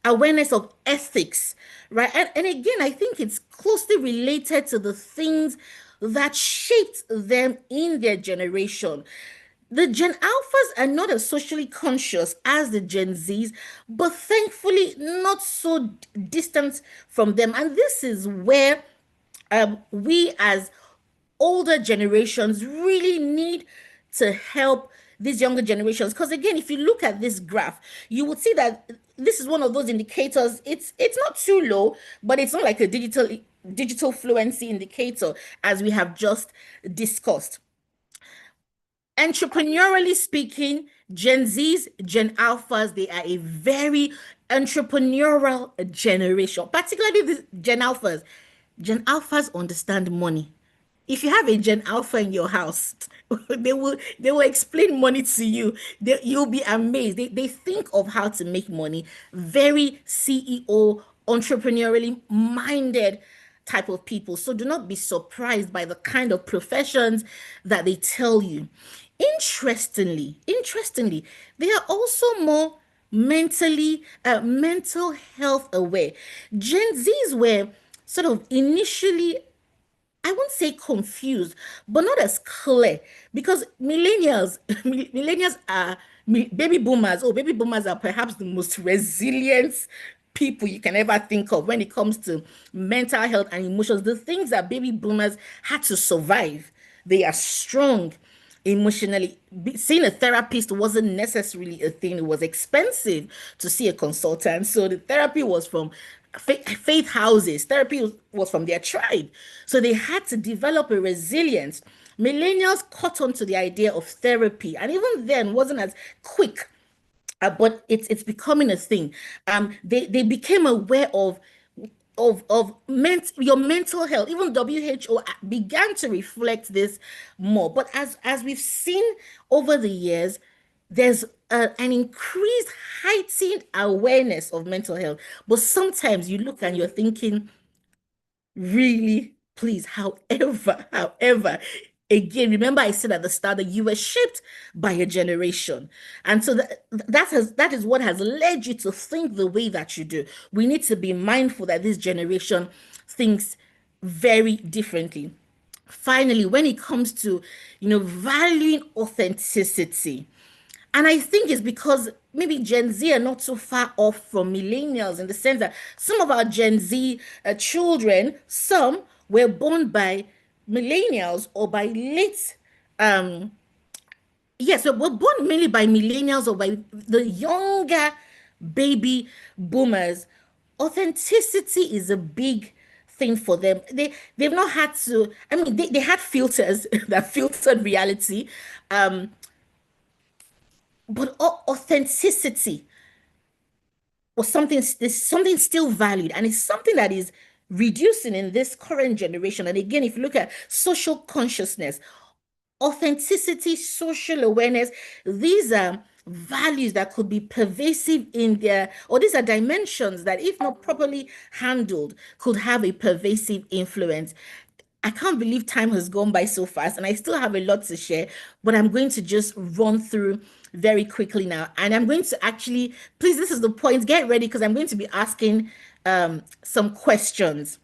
awareness of ethics, right? And again, I think it's closely related to the things that shaped them in their generation. The Gen Alphas are not as socially conscious as the Gen Zs, but thankfully not so distant from them. And this is where we as older generations really need to help these younger generations. Because again, if you look at this graph, you would see that this is one of those indicators. It's not too low, but it's not like a digital fluency indicator, as we have just discussed. Entrepreneurially speaking, Gen Zs, Gen Alphas, they are a very entrepreneurial generation, particularly the Gen Alphas. Gen Alphas understand money. If you have a Gen Alpha in your house, they will explain money to you. You'll be amazed. They think of how to make money. Very CEO, entrepreneurially minded type of people. So do not be surprised by the kind of professions that they tell you. Interestingly, they are also more mental health aware. Gen Zs were sort of initially, I won't say confused, but not as clear, because millennials are baby boomers. Oh, baby boomers are perhaps the most resilient people you can ever think of when it comes to mental health and emotions. The things that baby boomers had to survive, they are strong emotionally. Seeing a therapist wasn't necessarily a thing. It was expensive to see a consultant, so the therapy was from faith houses. Therapy was from their tribe, so they had to develop a resilience. Millennials caught on to the idea of therapy, and even then wasn't as quick, but it's becoming a thing. They became aware of your mental health. Even WHO began to reflect this more. But as we've seen over the years, there's an increased heightened awareness of mental health. But sometimes you look and you're thinking, really, please, however, again, remember I said at the start that you were shaped by a generation. And so that is what has led you to think the way that you do. We need to be mindful that this generation thinks very differently. Finally, when it comes to, valuing authenticity, and I think it's because maybe Gen Z are not so far off from millennials, in the sense that some of our Gen Z children, some were born by millennials or by late, yes, we're born mainly by millennials or by the younger baby boomers. Authenticity is a big thing for them. They've not had to, I mean, they had filters that filtered reality. But authenticity was something still valued, and it's something that is reducing in this current generation. And again, if you look at social consciousness, authenticity, social awareness, these are values that could be pervasive in their, or these are dimensions that, if not properly handled, could have a pervasive influence. I can't believe time has gone by so fast, and I still have a lot to share, but I'm going to just run through very quickly now. And I'm going to actually, please, this is the point, get ready, because I'm going to be asking some questions.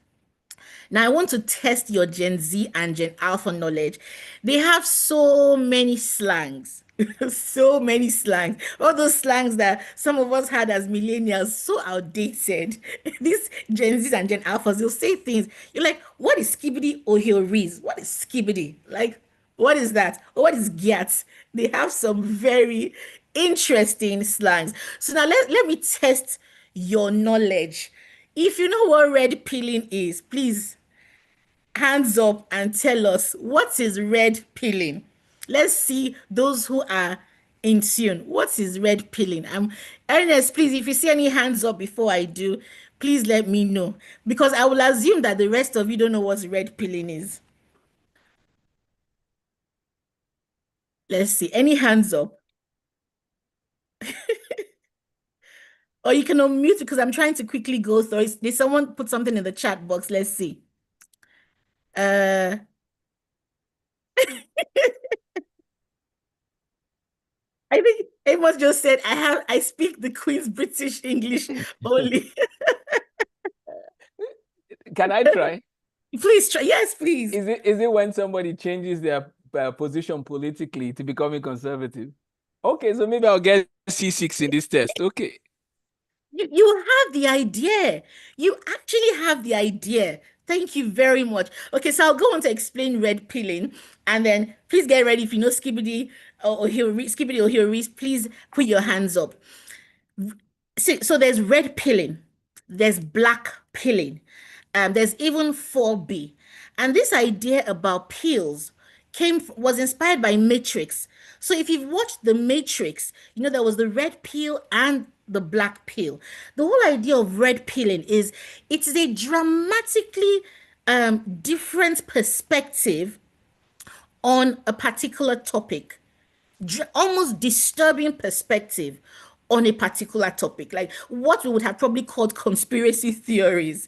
Now, I want to test your Gen Z and Gen Alpha knowledge. They have so many slangs, so many slangs. All those slangs that some of us had as millennials, so outdated. These Gen Zs and Gen Alphas, they'll say things. You're like, what is skibidi ohioris? What is skibidi? Like, what is that? Or what is gyat? They have some very interesting slangs. So now let me test your knowledge. If you know what red pilling is, please hands up and tell us, what is red pilling? Let's see those who are in tune. What is red pilling? Ernest, please, if you see any hands up before I do, please let me know, because I will assume that the rest of you don't know what red pilling is. Let's see. Any hands up? Or you can unmute because I'm trying to quickly go through. Did someone put something in the chat box? Let's see. Uh, I think Amos just said, I speak the Queen's British English only. Can I try? Please try. Yes, please. Is it when somebody changes their position politically to becoming conservative? Okay, so maybe I'll get C6 in this test. Okay. You have the idea. You actually have the idea. Thank you very much. Okay, so I'll go on to explain red pilling, and then please get ready. If you know Skibbity or Skibbity or Hillary, please put your hands up. See, so there's red pilling, there's black pilling, there's even 4B. And this idea about pills was inspired by Matrix. So if you've watched the Matrix, you know there was the red pill and the black pill. The whole idea of red pilling is it is a dramatically different perspective on a particular topic, almost disturbing perspective on a particular topic, like what we would have probably called conspiracy theories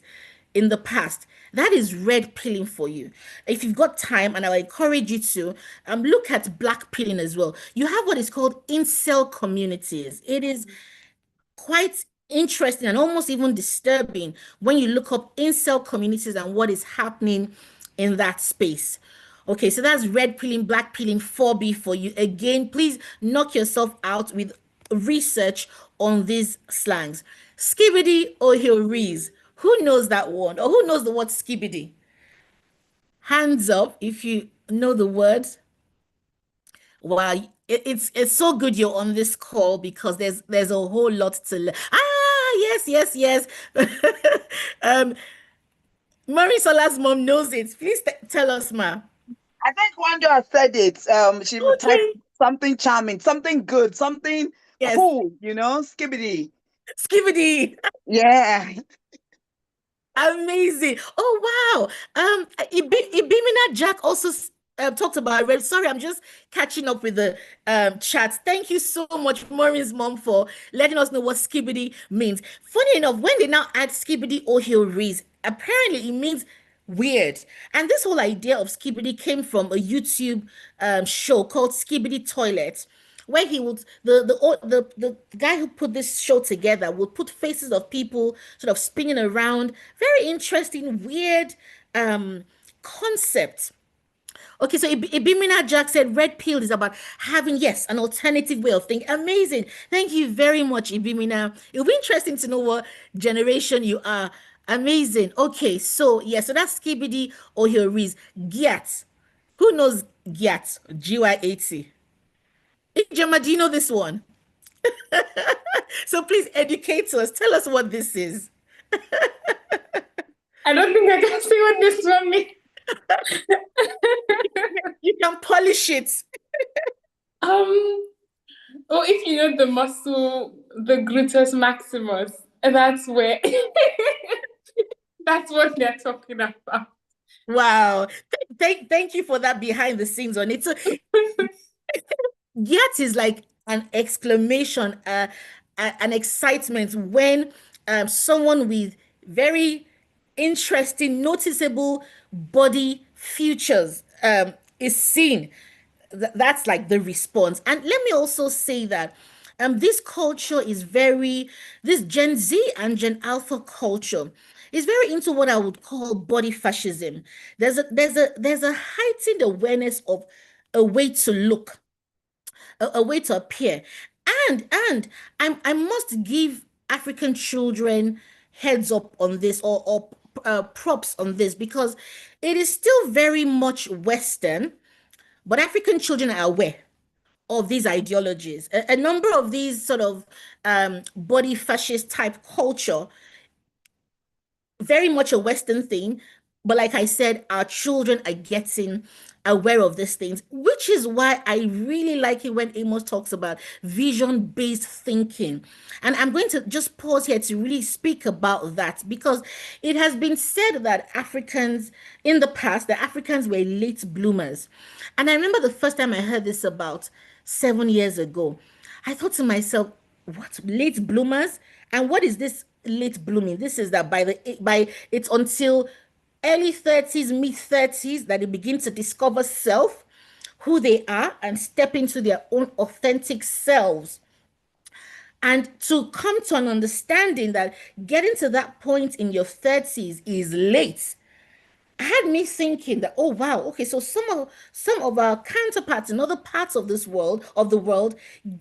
in the past. That is red pilling for you. If you've got time, and I encourage you to look at black pilling as well. You have what is called incel communities. It is quite interesting and almost even disturbing when you look up incel communities and what is happening in that space. Okay, so that's red pilling, black pilling, 4B for you. Again, please knock yourself out with research on these slangs. Skibbity or Hilrees. Who knows that one? Or who knows the word skibbity? Hands up if you know the words. Wow, it's so good you're on this call because there's a whole lot to learn. Ah, yes. Marisola's mom knows it. Please tell us, ma. I think Wanda said it. She would type something charming, something good, something cool, skibbity. Skibbity. Yeah. Amazing. Oh, wow. Ibimina Jack also talked about red. Sorry, I'm just catching up with the chat. Thank you so much, Maureen's mom, for letting us know what skibbity means. Funny enough, when they now add skibbity or Hilrees, apparently it means weird. And this whole idea of skibbity came from a YouTube show called Skibbity Toilet, where he would the guy who put this show together would put faces of people sort of spinning around. Very interesting, weird concept. Okay, so Ibimina Jack said red pill is about having, yes, an alternative way of thinking. Amazing. Thank you very much, Ibimina. It'll be interesting to know what generation you are. Amazing. Okay, so yeah, so that's Skibbity or Hilrees. Gyat. Who knows Gyat? GY80. Ijema, do you know this one? So please educate us. Tell us what this is. I don't think I can say what this one means. You can polish it. Oh, if you know the muscle, the gluteus maximus, that's where that's what they're talking about. Wow. Thank you for that behind the scenes on it. So Gyat is like an exclamation, an excitement when someone with very interesting, noticeable body features is seen. That's like the response. And let me also say that this culture is this Gen Z and Gen Alpha culture is very into what I would call body fascism. There's a heightened awareness of a way to look, a way to appear. And I must give African children heads up on this or props on this because it is still very much Western, but African children are aware of these ideologies. A number of these sort of body fascist type culture, very much a Western thing. But like I said, our children are getting aware of these things, which is why I really like it when Amos talks about vision-based thinking. And I'm going to just pause here to really speak about that because it has been said that Africans in the past, that Africans were late bloomers. And I remember the first time I heard this about 7 years ago. I thought to myself, what, late bloomers? And what is this late blooming? This is that by it's until early 30s, mid 30s that they begin to discover self, who they are, and step into their own authentic selves. And to come to an understanding that getting to that point in your 30s is late had me thinking that, oh wow, okay, so some of our counterparts in other parts of this world, of the world,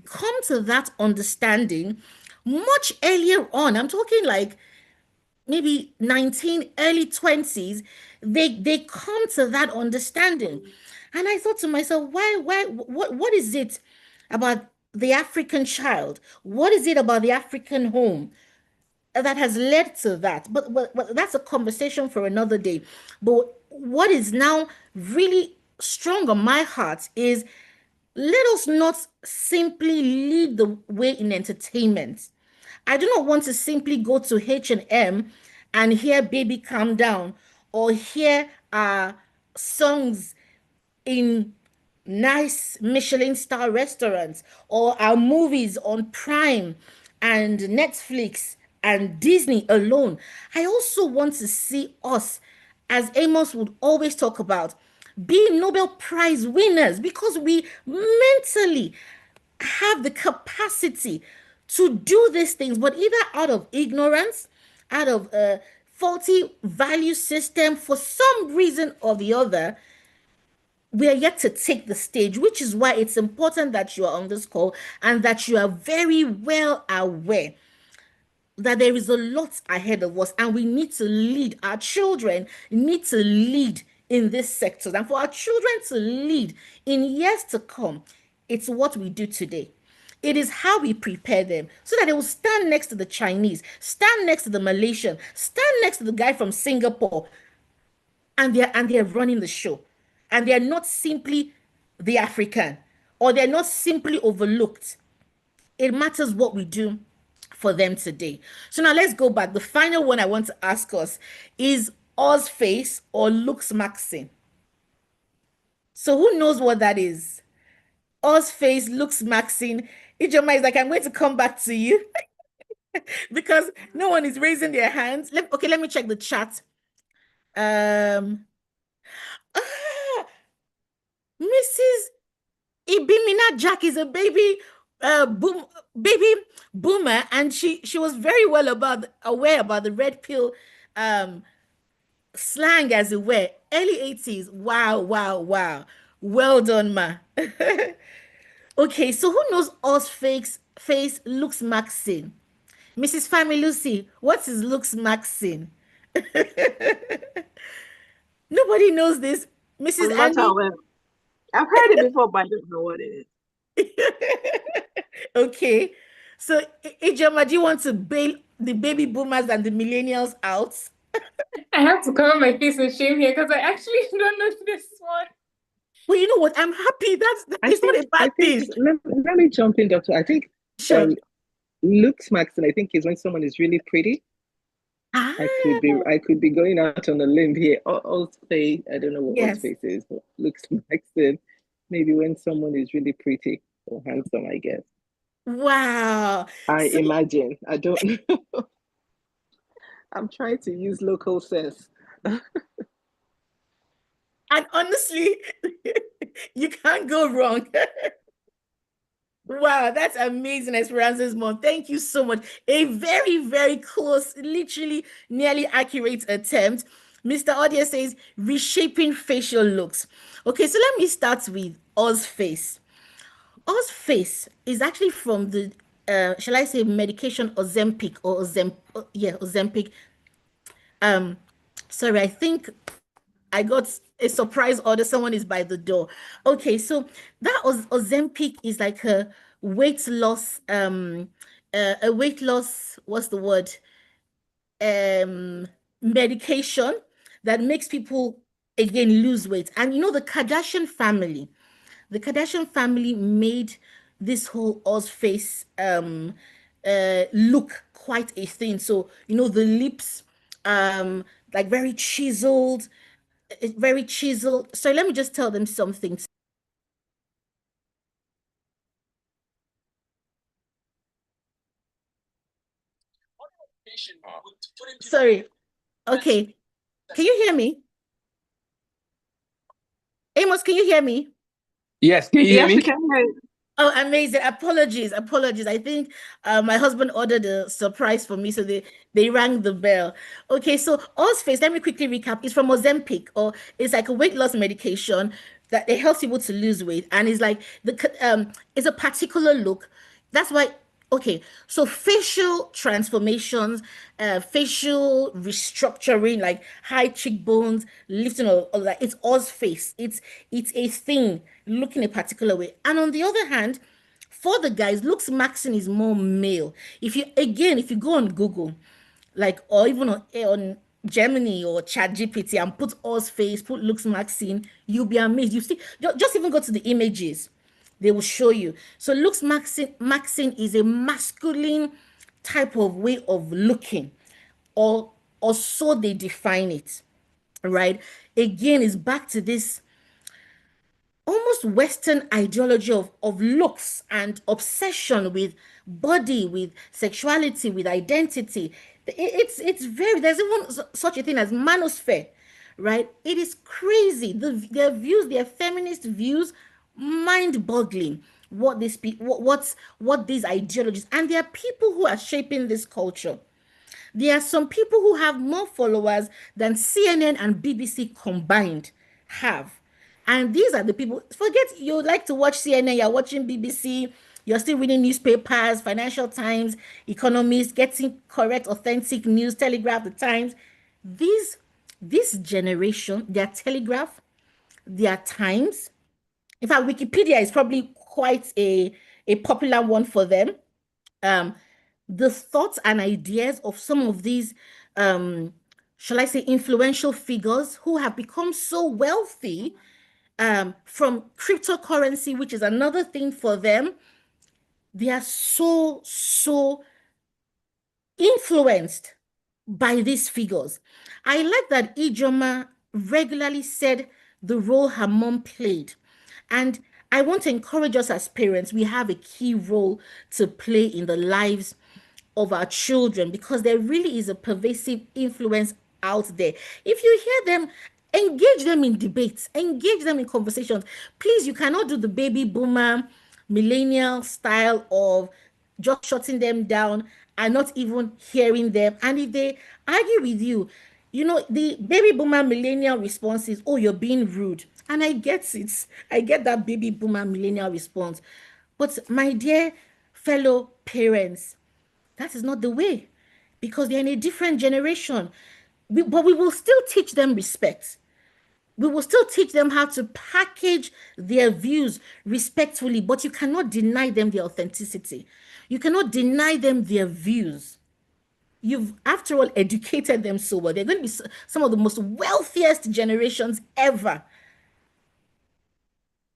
come to that understanding much earlier on. I'm talking like maybe 19, early 20s, they come to that understanding. And I thought to myself, what is it about the African child? What is it about the African home that has led to that? But that's a conversation for another day. But what is now really strong on my heart is, let us not simply lead the way in entertainment. I do not want to simply go to H&M and hear Baby Calm Down, or hear songs in nice Michelin star restaurants, or our movies on Prime and Netflix and Disney alone. I also want to see us, as Amos would always talk about, be Nobel Prize winners, because we mentally have the capacity to do these things, but either out of ignorance, out of a faulty value system, for some reason or the other, we are yet to take the stage, which is why it's important that you are on this call and that you are very well aware that there is a lot ahead of us, and we need to lead. Our children need to lead in this sector, and for our children to lead in years to come, it's what we do today. It is how we prepare them so that they will stand next to the Chinese, stand next to the Malaysian, stand next to the guy from Singapore, and they're running the show. And they're not simply the African, or they're not simply overlooked. It matters what we do for them today. So now let's go back. The final one I want to ask us is Ozface or Lux Maxine. So who knows what that is? Ozface, Lux Maxine. Ijoma is like, I'm going to come back to you because no one is raising their hands. Okay, let me check the chat. Mrs. Ibimina Jack is a baby baby boomer, and she was very well aware about the red pill slang, as it were. Early 80s. Wow, wow, wow. Well done, ma. Okay, so who knows face Lux Maxine? Mrs. Family Lucy, what is Lux Maxine? Nobody knows this. Mrs. Annie. I've heard it before, but I don't know what it is. Okay. So, Ijoma, do you want to bail the baby boomers and the millennials out? I have to cover my face with shame here because I actually don't know this one. Well, you know what? I'm happy. It's not a bad thing. Let me jump in, Doctor. I think sure. Lux Maxine, I think, is when someone is really pretty. I could be going out on a limb here. Ozface, I don't know what Ozface is, but Lux Maxine, maybe when someone is really pretty or handsome, I guess. Wow. I imagine. I don't know. I'm trying to use local sense. And honestly, you can't go wrong. Wow, that's amazing, Esperanza's mom. Thank you so much. A very, very close, literally nearly accurate attempt. Mr. Audio says reshaping facial looks. Okay, so let me start with Ozface. Ozface is actually from the shall I say medication Ozempic or Ozempic. Sorry, I think I got a surprise order. Someone is by the door. Okay, so that Ozempic is like a weight loss, what's the word? Medication that makes people again lose weight. And you know, the Kardashian family made this whole Ozface look quite a thing. So, you know, the lips, like very chiseled. So let me just tell them something. Sorry. Okay. Can you hear me? Amos, can you hear me? Yes, can you hear me? Yes, we can hear you. Oh, amazing. Apologies. I think my husband ordered a surprise for me, so they rang the bell. Okay, so Ozface, let me quickly recap. It's from Ozempic, or it's like a weight loss medication that it helps people to lose weight, and it's like it's a particular look. That's why. Okay, so facial transformations, facial restructuring, like high cheekbones, lifting all that. It's Ozface. It's a thing looking a particular way. And on the other hand, for the guys, looks maxing is more male. If you go on Google, like, or even on Gemini or ChatGPT and put Oz face, put looks maxing, you'll be amazed. You see, just even go to the images, they will show you. So looks maxing is a masculine type of way of looking, or so they define it, right? Again, it's back to this almost Western ideology of looks and obsession with body, with sexuality, with identity. It's very, there's even such a thing as manosphere, right? It is crazy. Their views, their feminist views, mind-boggling. What they speak, what these ideologies, and there are people who are shaping this culture. There are some people who have more followers than CNN and BBC combined have. And these are the people, forget you like to watch CNN, you're watching BBC, you're still reading newspapers, Financial Times, Economist, getting correct, authentic news, Telegraph, The Times. This generation, their Telegraph, their Times, in fact, Wikipedia is probably quite a popular one for them. Um, the thoughts and ideas of some of these, shall I say, influential figures who have become so wealthy, from cryptocurrency, which is another thing for them. They are so influenced by these figures. I like that Ijoma regularly said the role her mom played. And I want to encourage us as parents, we have a key role to play in the lives of our children, because there really is a pervasive influence out there. If you hear them, engage them in debates, engage them in conversations. Please, you cannot do the baby boomer millennial style of just shutting them down and not even hearing them. And if they argue with you, the baby boomer millennial response is, oh, you're being rude. And I get it. I get that baby boomer millennial response. But my dear fellow parents, that is not the way, because they're in a different generation. But we will still teach them respect. We will still teach them how to package their views respectfully, but you cannot deny them their authenticity. You cannot deny them their views. You've, after all, educated them so well. They're going to be some of the most wealthiest generations ever.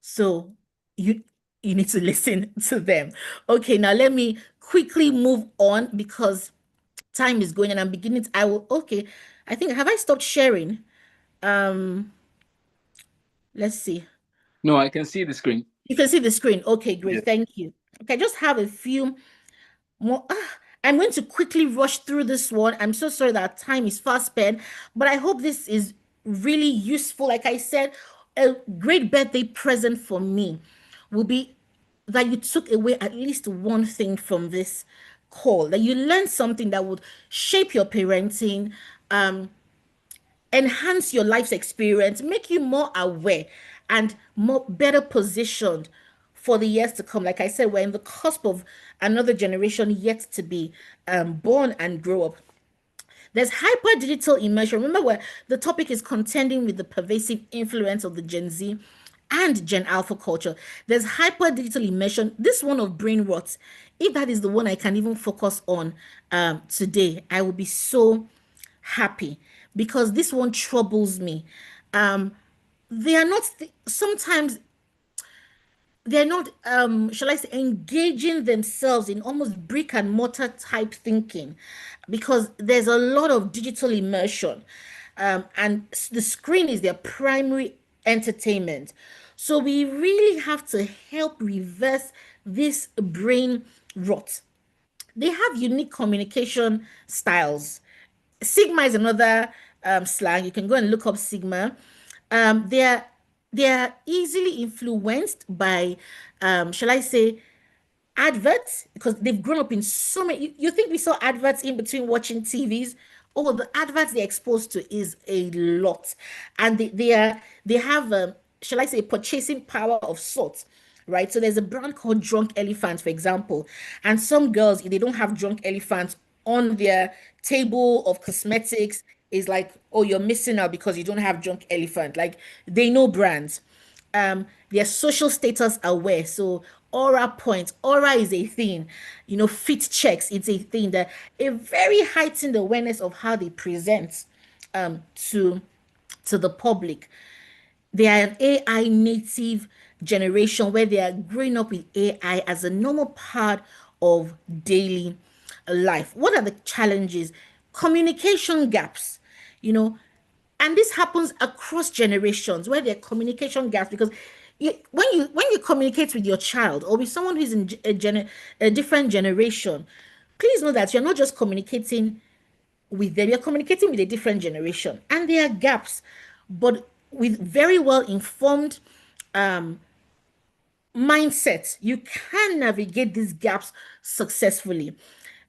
So you need to listen to them. Okay, now let me quickly move on because time is going and I'm beginning to, okay. I think, have I stopped sharing? Let's see. No, I can see the screen. You can see the screen. Okay, great. Yes. Thank you. Okay, I just have a few more. I'm going to quickly rush through this one. I'm so sorry that time is fast spent, but I hope this is really useful. Like I said, a great birthday present for me will be that you took away at least one thing from this call, that you learned something that would shape your parenting, enhance your life's experience, make you more aware and more better positioned for the years to come. Like I said, we're in the cusp of another generation yet to be born and grow up. There's hyper digital immersion. Remember, where the topic is contending with the pervasive influence of the Gen Z and Gen Alpha culture. There's hyper digital immersion. This one of brain rot, if that is the one I can even focus on today, I will be so happy, because this one troubles me. They are not sometimes they're not, shall I say, engaging themselves in almost brick and mortar type thinking, because there's a lot of digital immersion, and the screen is their primary entertainment. So we really have to help reverse this brain rot. they have unique communication styles. Sigma is another slang. You can go and look up Sigma. They're easily influenced by, shall I say, adverts, because they've grown up in so many. You think we saw adverts in between watching TVs? Oh, the adverts they're exposed to is a lot, and they have shall I say, purchasing power of sorts, right? So there's a brand called Drunk Elephant, for example, and some girls, if they don't have Drunk Elephant on their table of cosmetics, is like, oh, you're missing out because you don't have Drunk Elephant. Like, they know brands. Their social status aware. So aura points, aura is a thing. Fit checks, it's a thing. That a very heightened awareness of how they present to the public. They are an AI native generation where they are growing up with AI as a normal part of daily life. What are the challenges? Communication gaps, and this happens across generations where there are communication gaps, because when you communicate with your child or with someone who's in a different generation, please know that you're not just communicating with them, you're communicating with a different generation, and there are gaps, but with very well informed mindset, you can navigate these gaps successfully.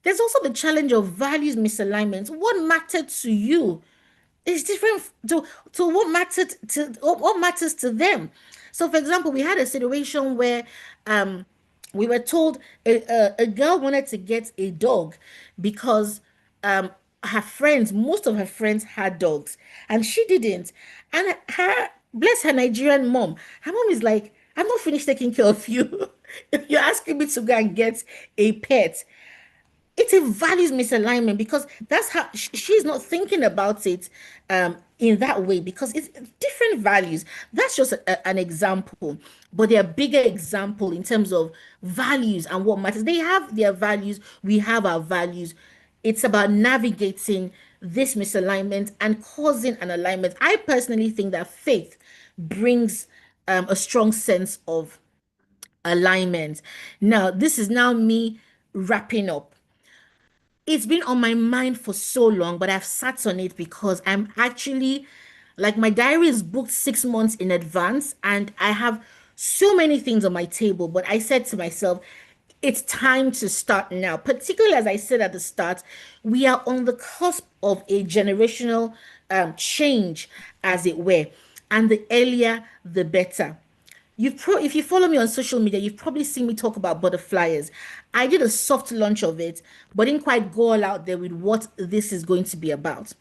There's also the challenge of values misalignment. What mattered to you is different to what matters to them. So, for example, we had a situation where we were told a girl wanted to get a dog because most of her friends had dogs, and she didn't. And bless her Nigerian mom, her mom is like, I'm not finished taking care of you. If you're asking me to go and get a pet, it's a values misalignment, because that's how she's not thinking about it in that way, because it's different values. That's just an example, but they're a bigger example in terms of values and what matters. They have their values, we have our values. It's about navigating this misalignment and causing an alignment. I personally think that faith brings a strong sense of alignment. Now, this is now me wrapping up. It's been on my mind for so long, but I've sat on it because I'm actually, like, my diary is booked 6 months in advance, and I have so many things on my table. But I said to myself, it's time to start now. Particularly, as I said at the start, we are on the cusp of a generational change, as it were, and the earlier, the better. If you follow me on social media, you've probably seen me talk about butterflies. I did a soft launch of it, but didn't quite go all out there with what this is going to be about.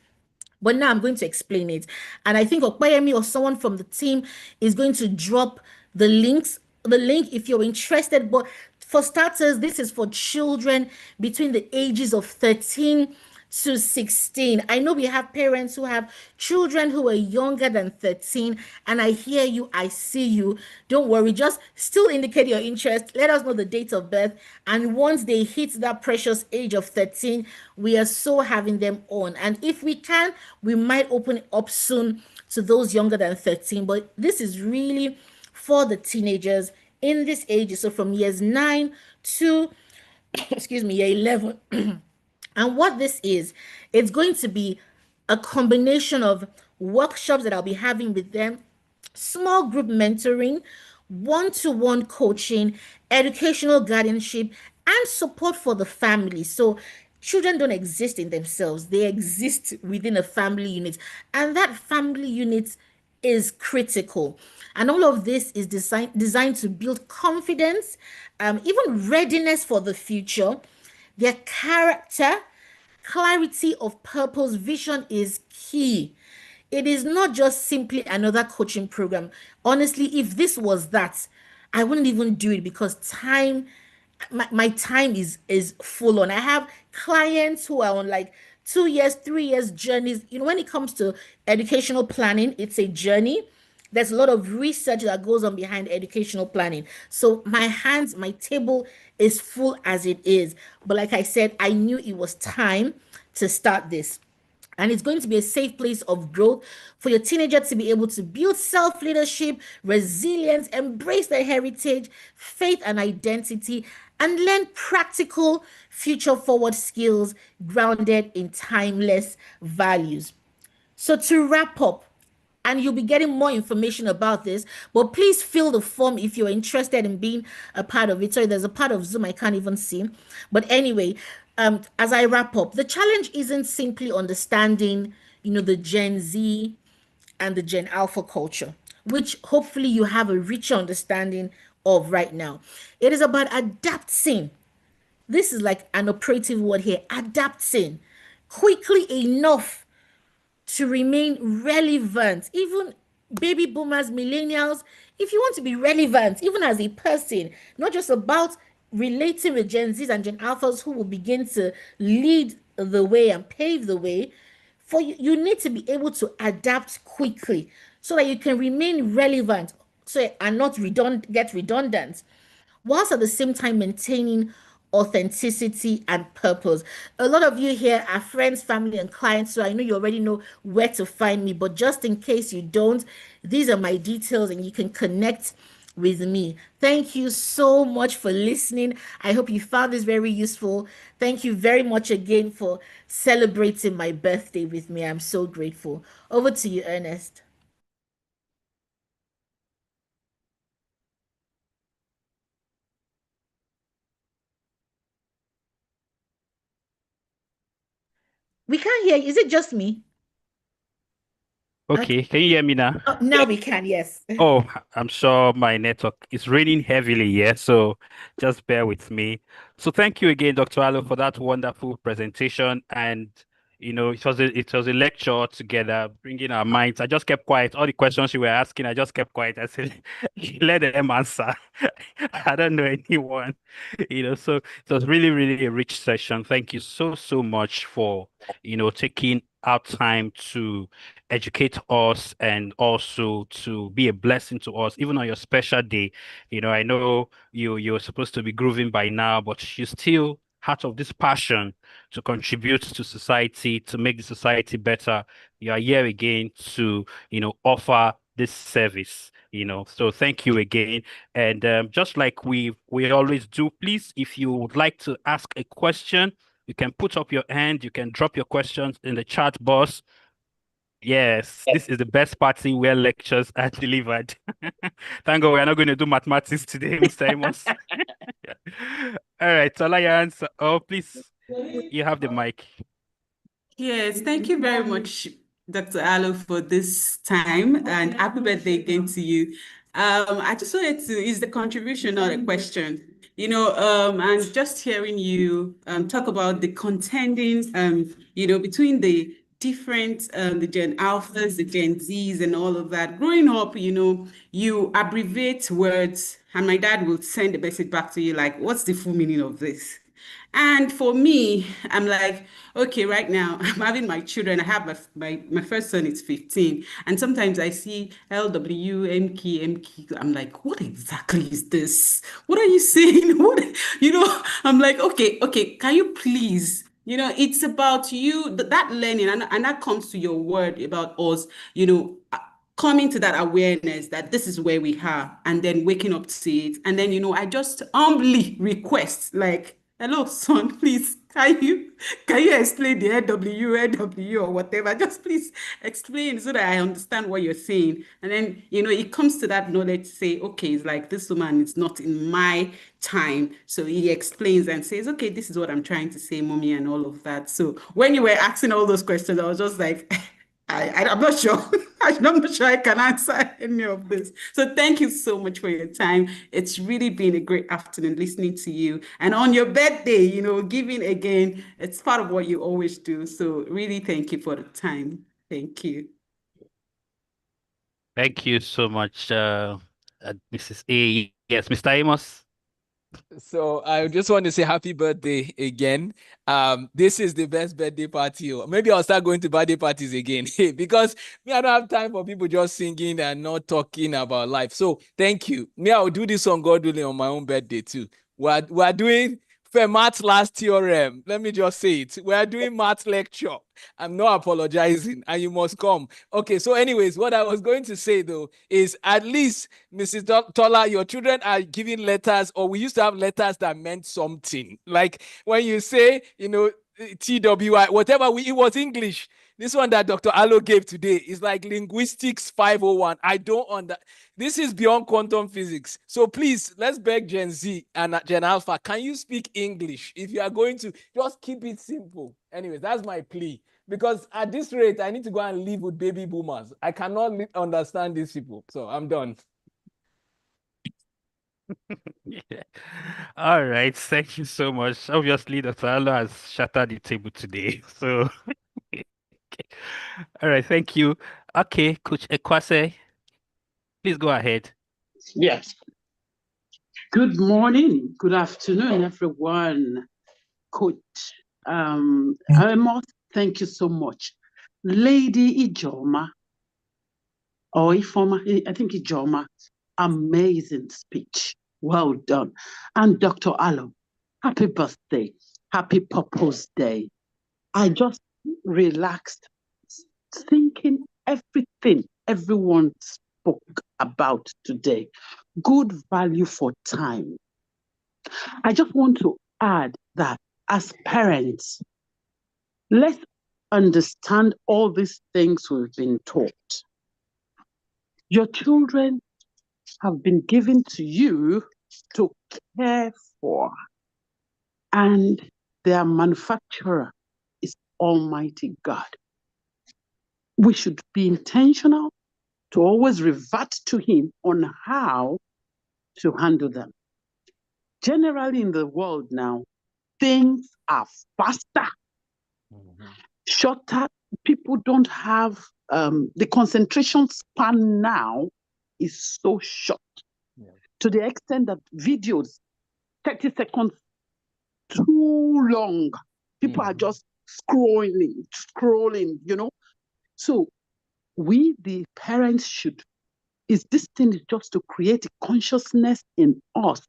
But now I'm going to explain it. And I think Okpayemi or someone from the team is going to drop the link if you're interested. But for starters, this is for children between the ages of 13 to 16. I know we have parents who have children who are younger than 13, and I hear you, I see you. Don't worry, just still indicate your interest. Let us know the date of birth, and once they hit that precious age of 13, we are so having them on. And if we can, we might open it up soon to those younger than 13, but this is really for the teenagers in this age, so from years 9 to year 11. And what this is, it's going to be a combination of workshops that I'll be having with them, small group mentoring, one-to-one coaching, educational guardianship, and support for the family. So children don't exist in themselves. They exist within a family unit. And that family unit is critical. And all of this is designed to build confidence, even readiness for the future. Their character, clarity of purpose, vision is key. It is not just simply another coaching program. Honestly, if this was that, I wouldn't even do it, because my time is full on. I have clients who are on like 2 years, 3 years journeys. When it comes to educational planning, it's a journey. There's a lot of research that goes on behind educational planning. So my table is full as it is. But like I said, I knew it was time to start this. And it's going to be a safe place of growth for your teenager to be able to build self-leadership, resilience, embrace their heritage, faith, and identity, and learn practical, future-forward skills grounded in timeless values. So to wrap up, and you'll be getting more information about this, but please fill the form if you're interested in being a part of it. Sorry, there's a part of Zoom I can't even see. But anyway, as I wrap up, the challenge isn't simply understanding, the Gen Z and the Gen Alpha culture, which hopefully you have a richer understanding of right now. It is about adapting. This is like an operative word here, adapting quickly enough to remain relevant. Even baby boomers, millennials, if you want to be relevant, even as a person, not just about relating with Gen Zs and Gen Alphas who will begin to lead the way and pave the way, for you need to be able to adapt quickly so that you can remain relevant and not get redundant, whilst at the same time maintaining authenticity and purpose. A lot of you here are friends, family, and clients, so I know you already know where to find me, but just in case you don't, these are my details and you can connect with me. Thank you so much for listening. I hope you found this very useful. Thank you very much again for celebrating my birthday with me. I'm so grateful. Over to you, Ernest. We can't hear you. Is it just me? Okay, can you hear me now? Oh, now we can, yes. Oh, I'm sure my network is raining heavily here, so just bear with me. So thank you again, Dr. Allo, for that wonderful presentation. And it was a lecture together, bringing our minds. I just kept quiet. All the questions you were asking, I just kept quiet. I said, let them answer. I don't know anyone, So it was really, really a rich session. Thank you so, so much for, taking our time to educate us and also to be a blessing to us, even on your special day. I know you're supposed to be grooving by now, but you still heart of this passion to contribute to society, to make the society better. You are here again to, offer this service, So thank you again. And just like we always do, please, if you would like to ask a question, you can put up your hand, you can drop your questions in the chat box. Yes, this is the best party where lectures are delivered. Thank God we are not going to do mathematics today, Mr. Amos. All right, Alliance. Oh, please, you have the mic. Yes, thank you very much, Dr. Allo, for this time, and happy birthday again to you. I just wanted to, is the contribution, not a question. And just hearing you talk about the contending, between the different, the Gen Alphas, the Gen Zs, and all of that. Growing up, you abbreviate words, and my dad will send a message back to you like, what's the full meaning of this? And for me, I'm like, okay, right now I'm having my children. I have my first son is 15. And sometimes I see LW, MK. I'm like, what exactly is this? What are you saying? I'm like, okay, can you please? It's about you, that learning, and that comes to your word about us, coming to that awareness that this is where we are, and then waking up to it. And then, I just humbly request, like, hello, son, please, can you explain the NW, or whatever? Just please explain so that I understand what you're saying. And then, it comes to that knowledge to say, okay, it's like this woman is not in my time. So he explains and says, okay, this is what I'm trying to say, mommy, and all of that. So when you were asking all those questions, I was just like, I'm not sure. I'm not sure I can answer any of this. So thank you so much for your time. It's really been a great afternoon listening to you. And on your birthday, giving again, it's part of what you always do. So really thank you for the time. Thank you. Thank you so much, Mrs. A. Yes, Mr. Amos. So I just want to say happy birthday again. This is the best birthday party. Maybe I'll start going to birthday parties again because I don't have time for people just singing and not talking about life. So thank you. I'll do this on God willing on my own birthday too. We're doing Fermat's last theorem. Let me just say it. We are doing math lecture. I'm not apologizing, and you must come. Okay, so anyways, what I was going to say though is at least, Mrs. Tola, your children are giving letters, or we used to have letters that meant something. Like when you say, TWI, whatever, it was English. This one that Dr. Alo gave today is like linguistics 501. I don't understand. This is beyond quantum physics. So please, let's beg Gen Z and Gen Alpha. Can you speak English? If you are going to, just keep it simple. Anyways, that's my plea. Because at this rate, I need to go and live with baby boomers. I cannot understand these people. So I'm done. Yeah. All right. Thank you so much. Obviously, Dr. Alo has shattered the table today. So, all right. Thank you. Okay, Coach Ekwase, please go ahead. Yes. Good morning. Good afternoon, everyone. Coach Amos, thank you so much. Lady Ijoma, or Ifoma, I think Ijoma, amazing speech. Well done. And Dr. Alo, happy birthday. Happy Purpose Day. I just relaxed, thinking everything everyone spoke about today. Good value for time. I just want to add that as parents, let's understand all these things we've been taught. Your children have been given to you to care for, and their manufacturer is Almighty God. We should be intentional to always revert to Him on how to handle them. Generally in the world now, things are faster, shorter. People don't have the concentration span now is so short, to the extent that videos, 30 seconds too long. People are just scrolling, So we, the parents, this thing is just to create a consciousness in us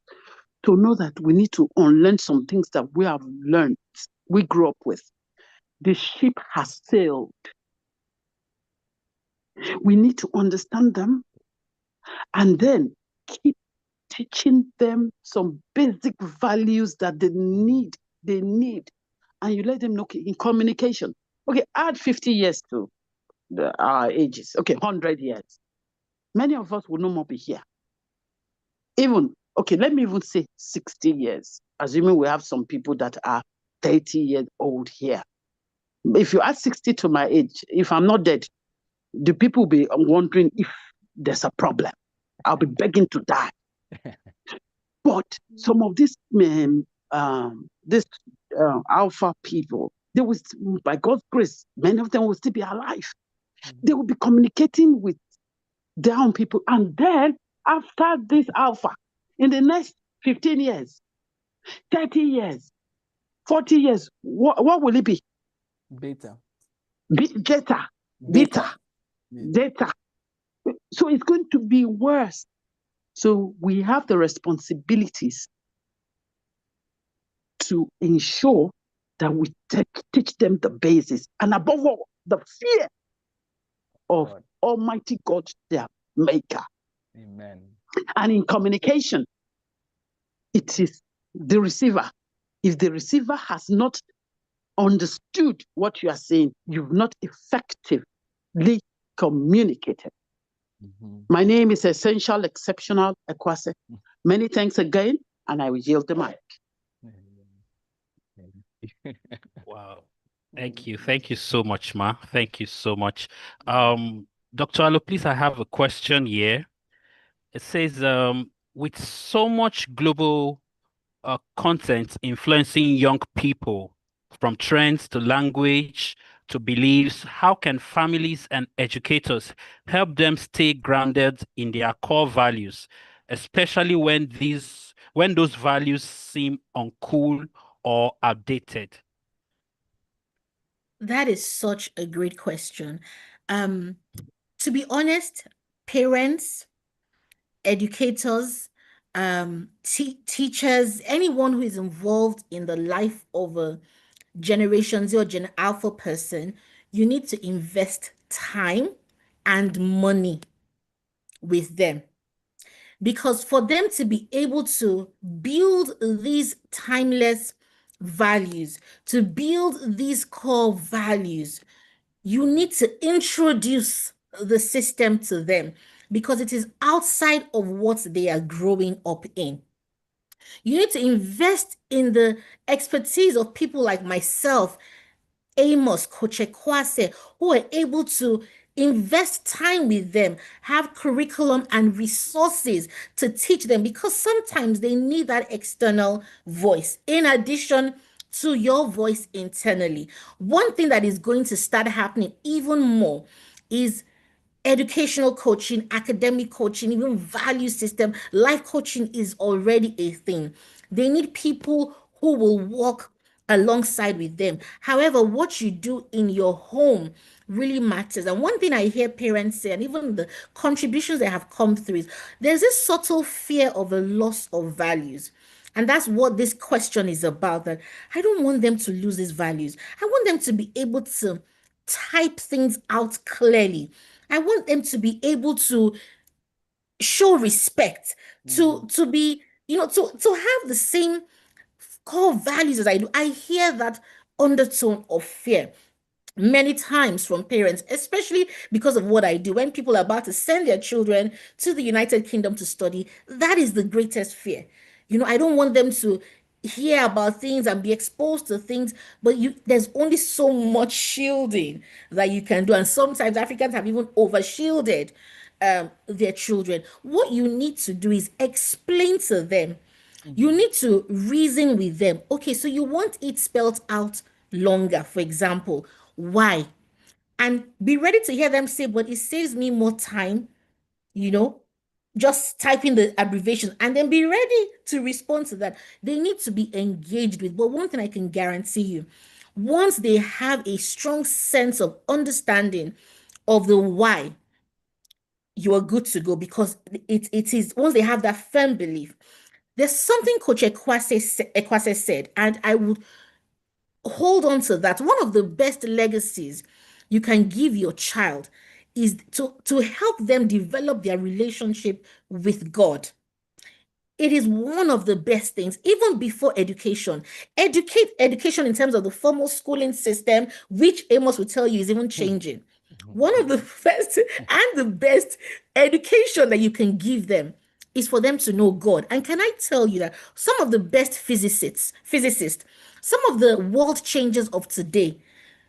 to know that we need to unlearn some things that we have learned, we grew up with. The ship has sailed. We need to understand them and then keep teaching them some basic values that they need. And you let them know in communication. Okay, add 50 years to our ages. Okay, 100 years. Many of us will no more be here. Let me even say 60 years, assuming we have some people that are 30 years old here. If you add 60 to my age, if I'm not dead, the people will be wondering if there's a problem. I'll be begging to die. But some of these alpha people, they will, by God's grace, many of them will still be alive. They will be communicating with their own people. And then after this alpha, in the next 15 years, 30 years, 40 years, what will it be? Beta. Beta. So it's going to be worse. So we have the responsibilities to ensure that we teach them the basis, and above all, the fear of God. Almighty God, their maker. Amen. And in communication, it is the receiver. If the receiver has not understood what you are saying, you've not effectively communicated. My name is Essential Exceptional Ekwase. Many thanks again, and I will yield the mic. Wow. Thank you. Thank you so much, Ma. Thank you so much. Dr. Alo, please, I have a question here. It says, with so much global content influencing young people, from trends to language to beliefs, how can families and educators help them stay grounded in their core values, especially when those values seem uncool or outdated? That is such a great question. To be honest, parents, educators, teachers, anyone who is involved in the life of a Generation Z or Gen Alpha person, you need to invest time and money with them. Because for them to be able to build these timeless values, to build these core values, you need to introduce the system to them because it is outside of what they are growing up in. You need to invest in the expertise of people like myself, Amos, Coach Ekwase, who are able to invest time with them, have curriculum and resources to teach them because sometimes they need that external voice in addition to your voice internally. One thing that is going to start happening even more is educational coaching, academic coaching, even value system, life coaching is already a thing. They need people who will walk alongside with them. However, what you do in your home really matters. And one thing I hear parents say, and even the contributions that have come through, is there's this subtle fear of a loss of values. And that's what this question is about, that I don't want them to lose these values. I want them to be able to type things out clearly. I want them to be able to show respect, to be, to have the same core values as I do. I hear that undertone of fear many times from parents, especially because of what I do. When people are about to send their children to the United Kingdom to study, that is the greatest fear. I don't want them to hear about things and be exposed to things, but there's only so much shielding that you can do. And sometimes Africans have even over shielded their children. What you need to do is explain to them. You need to reason with them. Okay, so you want it spelled out longer, for example. Why? And be ready to hear them say, but it saves me more time, just typing the abbreviation, and then be ready to respond to that. They need to be engaged with. But one thing I can guarantee you, once they have a strong sense of understanding of the why, you are good to go, because it is, once they have that firm belief. There's something Coach Ekwase said, and I would hold on to that. One of the best legacies you can give your child is to help them develop their relationship with God. It is one of the best things, even before education. Education in terms of the formal schooling system, which Amos will tell you is even changing. One of the first and the best education that you can give them is for them to know God. And can I tell you that some of the best physicists, some of the world changers of today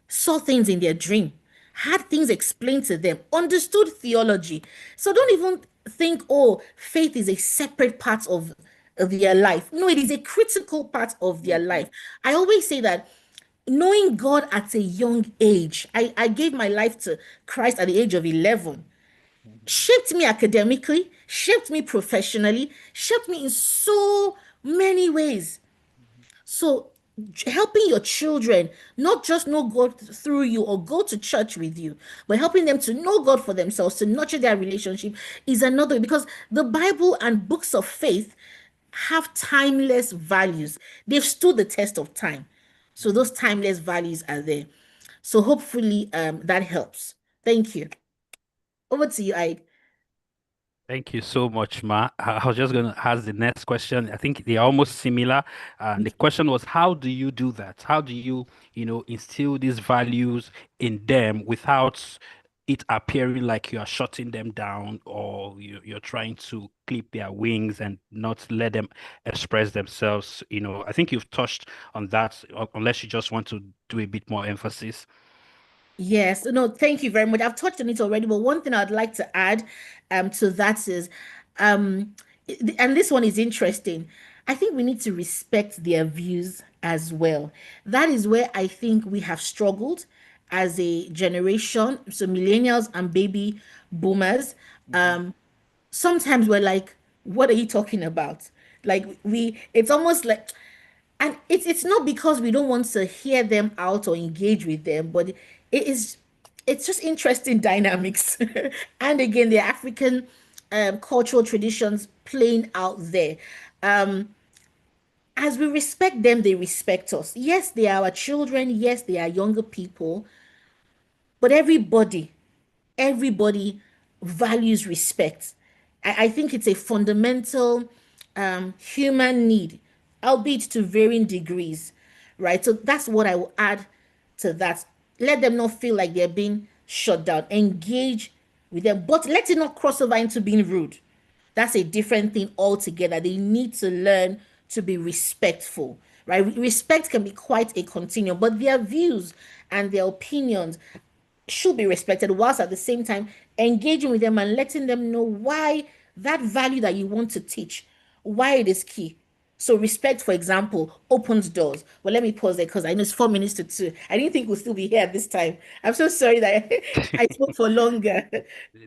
saw things in their dream, had things explained to them, understood theology. So don't even think, oh, faith is a separate part of their life. No, it is a critical part of their life. I always say that knowing God at a young age, I gave my life to Christ at the age of 11, shaped me academically, shaped me professionally, shaped me in so many ways. So helping your children not just know God through you or go to church with you, but helping them to know God for themselves, to nurture their relationship, is another way, because the Bible and books of faith have timeless values. They've stood the test of time. So those timeless values are there. So hopefully that helps. Thank you. Over to you, Ike. Thank you so much, Ma. I was just going to ask the next question. I think they're almost similar. The question was, how do you do that? How do you, instill these values in them without it appearing like you are shutting them down, or you're trying to clip their wings and not let them express themselves? I think you've touched on that, unless you just want to do a bit more emphasis. Yes, no, thank you very much. I've touched on it already, but one thing I'd like to add to that is, and this one is interesting. I think we need to respect their views as well. That is where I think we have struggled as a generation. So millennials and baby boomers, sometimes we're like, what are you talking about? It's almost like, and it's not because we don't want to hear them out or engage with them, but it's just interesting dynamics. And again, the African cultural traditions playing out there. As we respect them, they respect us. Yes, they are our children. Yes, they are younger people. But everybody values respect. I think it's a fundamental human need, albeit to varying degrees, right? So that's what I will add to that. Let them not feel like they're being shut down. Engage with them, but let it not cross over into being rude. That's a different thing altogether. They need to learn to be respectful, right? Respect can be quite a continuum, but their views and their opinions should be respected, whilst at the same time engaging with them and letting them know why that value that you want to teach, why it is key. So respect, for example, opens doors. Well, let me pause there because I know it's 4 minutes to 2. I didn't think we'll still be here at this time. I'm so sorry that I spoke for longer.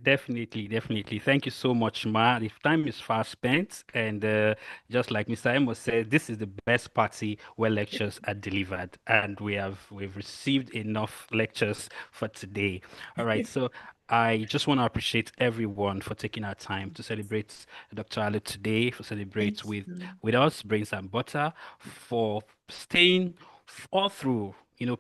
Definitely. Thank you so much, Ma. The time is fast spent, and just like Mr. Amos said, this is the best party where lectures are delivered, and we've received enough lectures for today. All right, so I just want to appreciate everyone for taking our time to celebrate Dr. Alu today, for celebrate with us, Brains and Butter, for staying all through,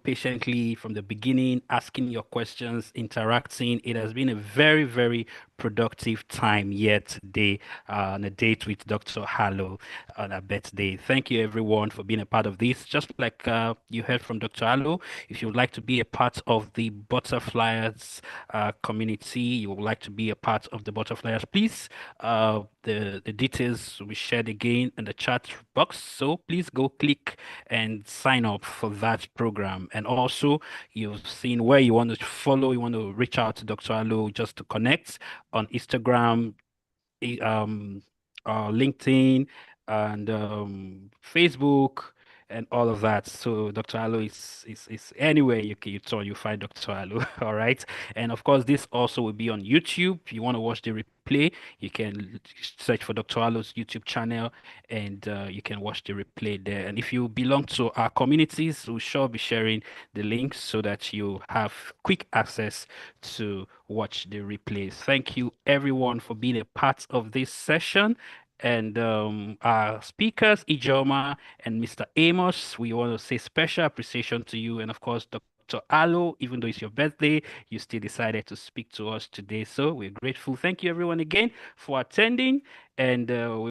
patiently from the beginning, asking your questions, interacting. It has been a very, very productive time here today on a date with Dr. Hallow on her birthday. Thank you, everyone, for being a part of this. Just like you heard from Dr. Hallow, if you would like to be a part of the Butterflies community, you would like to be a part of the Butterflies, please, the details will be shared again in the chat box. So please go click and sign up for that program. And also, you've seen where you want to follow, you want to reach out to Dr. Alu just to connect on Instagram, LinkedIn, and Facebook, and all of that. So Dr. Alu is anywhere you turn, you find Dr. Alu. All right. And of course, this also will be on YouTube. If you want to watch the replay, you can search for Dr. Alu's YouTube channel, and you can watch the replay there. And if you belong to our communities, we shall be sharing the links so that you have quick access to watch the replays. Thank you, everyone, for being a part of this session. And our speakers, Ijoma and Mr. Amos, we want to say special appreciation to you. And of course, Dr. Alo, even though it's your birthday, you still decided to speak to us today. So we're grateful. Thank you, everyone, again for attending. And